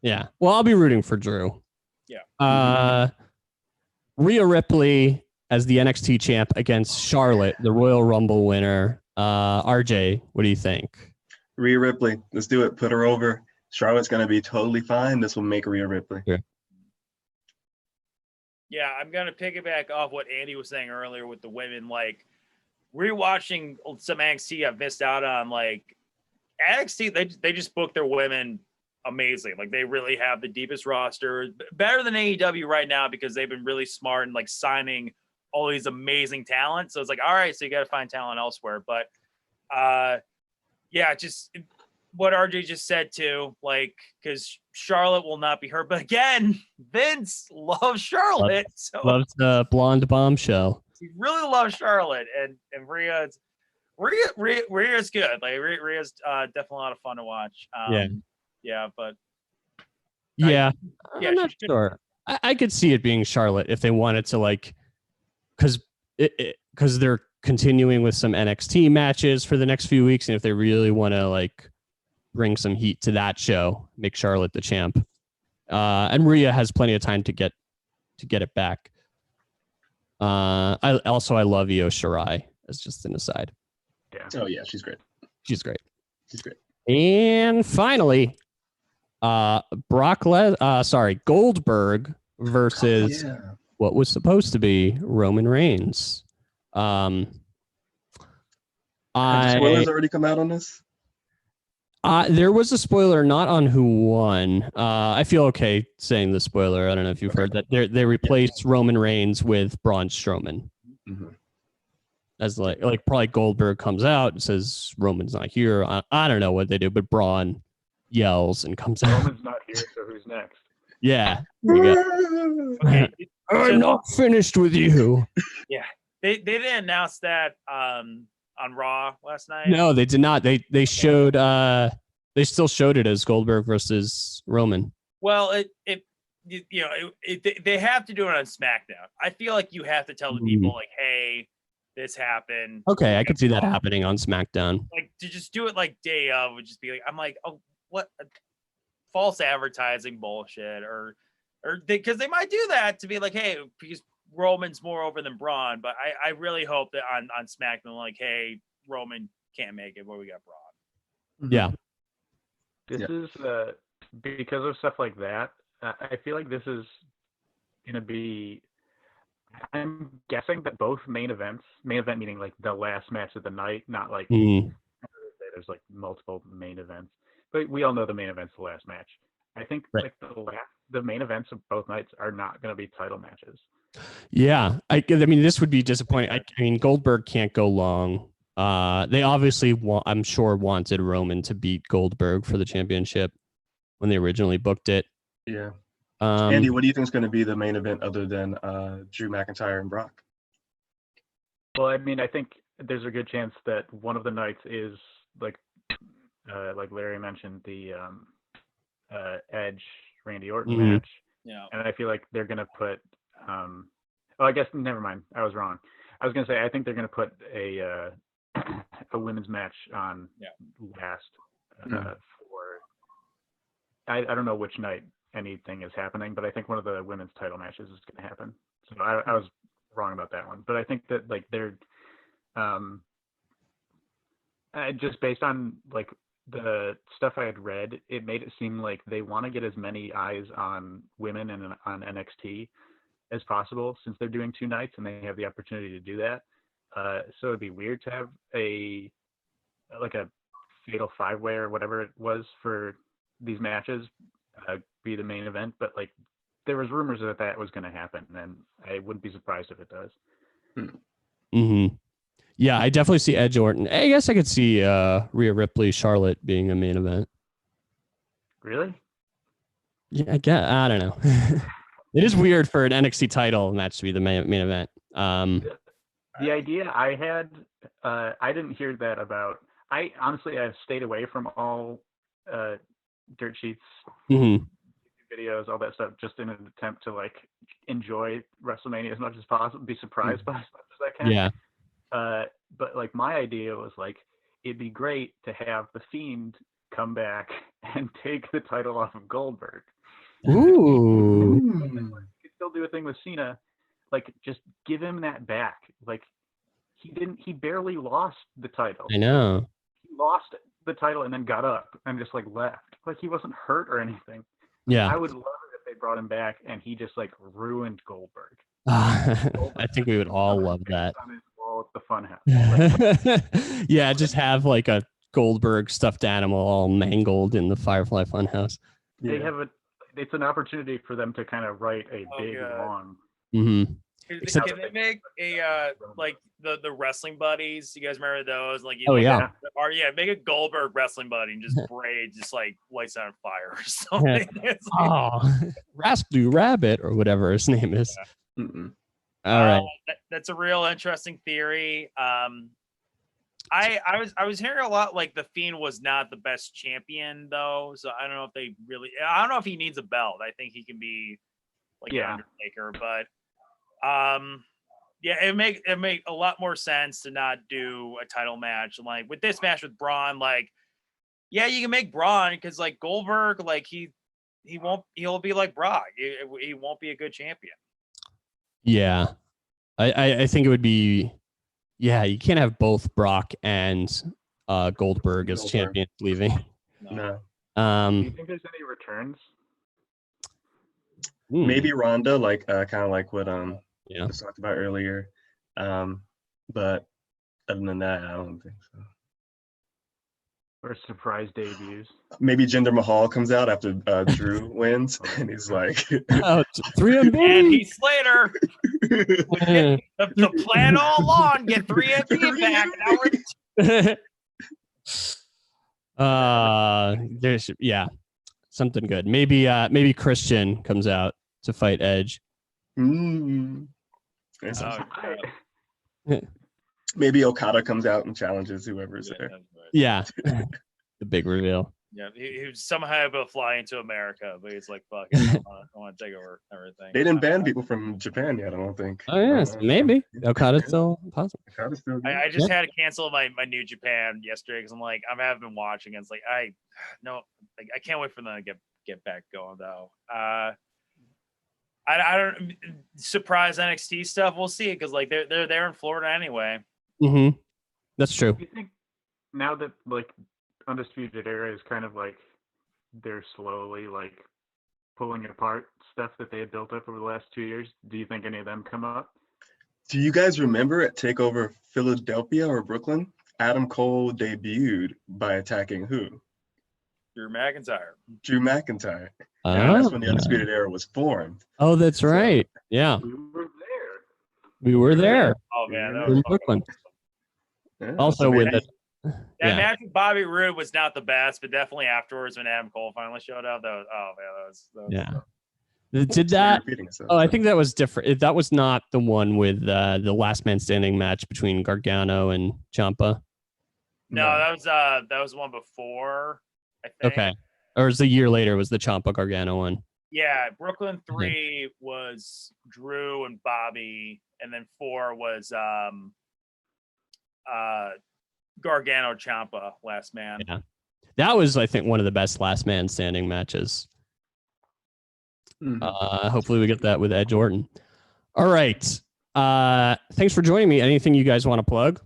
Yeah. Well, I'll be rooting for Drew. Yeah. Rhea Ripley as the NXT champ against Charlotte, the Royal Rumble winner. RJ, what do you think? Rhea Ripley, let's do it. Put her over. Charlotte's gonna be totally fine. This will make Rhea Ripley. Yeah, I'm gonna piggyback off what Andy was saying earlier with the women. Like, rewatching some NXT I've missed out on. Like, NXT, they just book their women amazing. Like, they really have the deepest roster, better than AEW right now, because they've been really smart and like signing all these amazing talent. So it's like, all right, so you got to find talent elsewhere. But yeah, just what RJ just said too, like, because Charlotte will not be hurt. But again, Vince loves Charlotte. Loves the blonde bombshell. He really loves Charlotte, and Rhea's good. Like, Rhea's definitely a lot of fun to watch. But I'm not sure. I could see it being Charlotte if they wanted to, like, because they're continuing with some NXT matches for the next few weeks, and if they really want to like bring some heat to that show, make Charlotte the champ. And Rhea has plenty of time to get it back. I love Io Shirai, as just an aside. Yeah. Oh yeah, she's great. She's great. And finally, Goldberg versus what was supposed to be Roman Reigns. Have spoilers already come out on this? There was a spoiler, not on who won. I feel okay saying the spoiler. I don't know if you've heard that they replaced Roman Reigns with Braun Strowman. Mm-hmm. As like probably Goldberg comes out and says Roman's not here. I don't know what they do, but Braun yells and comes out. Roman's not here, so who's next? Yeah. Okay. I'm not finished with you. Yeah. They didn't announce that on Raw last night. No, they did not. They showed they still showed it as Goldberg versus Roman. Well, they have to do it on SmackDown. I feel like you have to tell the people like, hey, this happened. Okay, I could see that happening on SmackDown. Like, to just do it like day of would just be like, I'm like, oh, what false advertising bullshit, or because they might do that to be like, hey, because Roman's more over than Braun. But I really hope that on SmackDown, like, hey, Roman can't make it, but we got Braun. Yeah. This is because of stuff like that. I feel like this is gonna be. I'm guessing that both main event meaning like the last match of the night, not like there's like multiple main events, but we all know the main event's the last match. I think like the main events of both nights are not going to be title matches. Yeah, I mean, this would be disappointing. I mean, Goldberg can't go long. They obviously I'm sure wanted Roman to beat Goldberg for the championship when they originally booked it. Yeah. Andy, what do you think is going to be the main event other than Drew McIntyre and Brock? Well, I mean, I think there's a good chance that one of the nights is like Larry mentioned, the Edge Randy Orton match. Yeah. And I feel like they're going to put. I guess never mind. I was wrong. I was going to say I think they're going to put a women's match on last for. I don't know which night. anything is happening, but I think one of the women's title matches is going to happen. So I was wrong about that one, but I think that like they're just based on like the stuff I had read, it made it seem like they want to get as many eyes on women and on NXT as possible, since they're doing 2 nights and they have the opportunity to do that. So it'd be weird to have a fatal 5-way or whatever it was for these matches be the main event, but like there was rumors that was going to happen, and I wouldn't be surprised if it does. Mm-hmm. Yeah, I definitely see Edge Orton. I guess I could see Rhea Ripley, Charlotte being a main event. Really? Yeah, I don't know. It is weird for an NXT title match to be the main event. The idea I had, I didn't hear that about. I honestly have stayed away from all dirt sheets, videos, all that stuff, just in an attempt to like enjoy WrestleMania as much as possible, be surprised by as much as I can. Yeah. But like my idea was like it'd be great to have the Fiend come back and take the title off of Goldberg. Ooh. You could still do a thing with Cena, like just give him that back. Like he barely lost the title. I know. He lost the title and then got up and just like left. Like he wasn't hurt or anything. Yeah. I would love it if they brought him back and he just like ruined Goldberg. I think we would all love that. On his wall at the Funhouse. Yeah, just have like a Goldberg stuffed animal all mangled in the Firefly Funhouse. They have it's an opportunity for them to kind of write a big long. Mm-hmm. Can they make a like the wrestling buddies? You guys remember those? Like, make a Goldberg wrestling buddy and just braid just like lights on fire or something. Rascal Rabbit or whatever his name is. Yeah. All right, that's a real interesting theory. I was hearing a lot like the Fiend was not the best champion though, so I don't know if they really. I don't know if he needs a belt. I think he can be like an Undertaker, but. It make a lot more sense to not do a title match. Like with this match with Braun, like, yeah, you can make Braun because like Goldberg, like he'll be like Brock. He won't be a good champion. Yeah, I think it would be. Yeah, you can't have both Brock and Goldberg as champions leaving. No. Do you think there's any returns? Maybe Ronda, like kind of like what we talked about earlier. But other than that, I don't think so. Or surprise debuts. Maybe Jinder Mahal comes out after Drew wins, and he's like, 3MB and Heath Slater. the plan all along, get 3MB back. Now there's something good. Maybe Christian comes out to fight Edge. Maybe Okada comes out and challenges whoever's there. Yeah, the big reveal. Yeah, he was somehow able to fly into America, but he's like, "Fuck it, I want to take over everything." They didn't ban people from Japan yet, I don't think. Oh yes, maybe Okada's still possible. I just had to cancel my New Japan yesterday because I'm like, I haven't been watching. It's like I can't wait for them to get back going though. I don't surprise NXT stuff. We'll see because like they're there in Florida anyway. Mm-hmm. That's true. Do you think now that like Undisputed Era is kind of like they're slowly like pulling apart stuff that they had built up over the last 2 years, do you think any of them come up? Do you guys remember at TakeOver Philadelphia or Brooklyn, Adam Cole debuted by attacking who? Drew McIntyre. And that's when the Undisputed Era was formed. Oh, that's right. Yeah. We were there. Oh man, that was in Brooklyn. Yeah, Also with it. That match with Bobby Roode was not the best, but definitely afterwards when Adam Cole finally showed up, that was Did that? Oh, I think that was different. That was not the one with the last man standing match between Gargano and Ciampa. No, that was one before, I think. Okay. Or was a year later was the Ciampa Gargano one. Yeah, Brooklyn 3 was Drew and Bobby, and then 4 was Gargano Ciampa, last man. Yeah. That was, I think, one of the best last man standing matches. Hopefully we get that with Edge Orton. All right. Thanks for joining me. Anything you guys want to plug?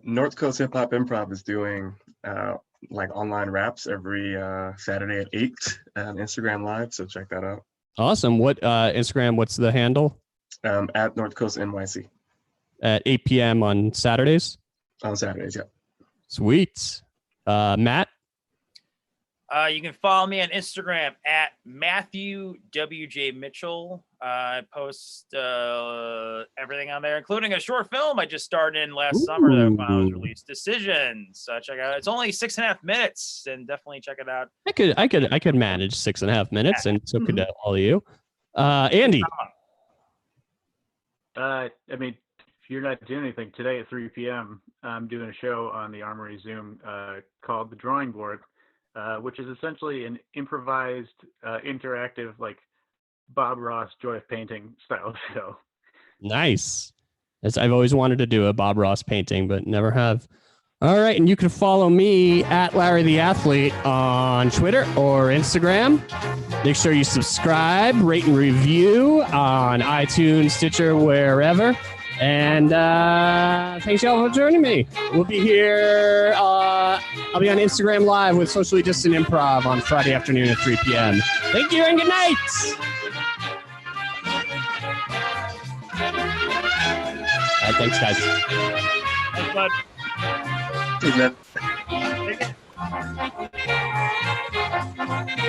North Coast Hip Hop Improv is doing like online raps every Saturday at 8 on Instagram Live, so check that out. Awesome. What Instagram? What's the handle? At North Coast NYC. At 8 p.m. on Saturdays? On Saturdays, yeah. Sweet. Matt? You can follow me on Instagram at Matthew WJ Mitchell. I post everything on there, including a short film I just started in last summer that finally was released. Decisions. So check it out. It's only 6.5 minutes, and definitely check it out. I could manage 6.5 minutes, and so could all of you. Andy. I mean, if you're not doing anything today at 3 p.m., I'm doing a show on the Armory Zoom called The Drawing Board. Which is essentially an improvised, interactive, like Bob Ross Joy of Painting style show. Nice. I've always wanted to do a Bob Ross painting, but never have. All right, and you can follow me at Larry the Athlete on Twitter or Instagram. Make sure you subscribe, rate, and review on iTunes, Stitcher, wherever. And thanks y'all for joining me. We'll be here. I'll be on Instagram Live with Socially Distant Improv on Friday afternoon at 3 p.m. Thank you and good night. Thanks, guys. Thanks, bud. Hey, man. Take it.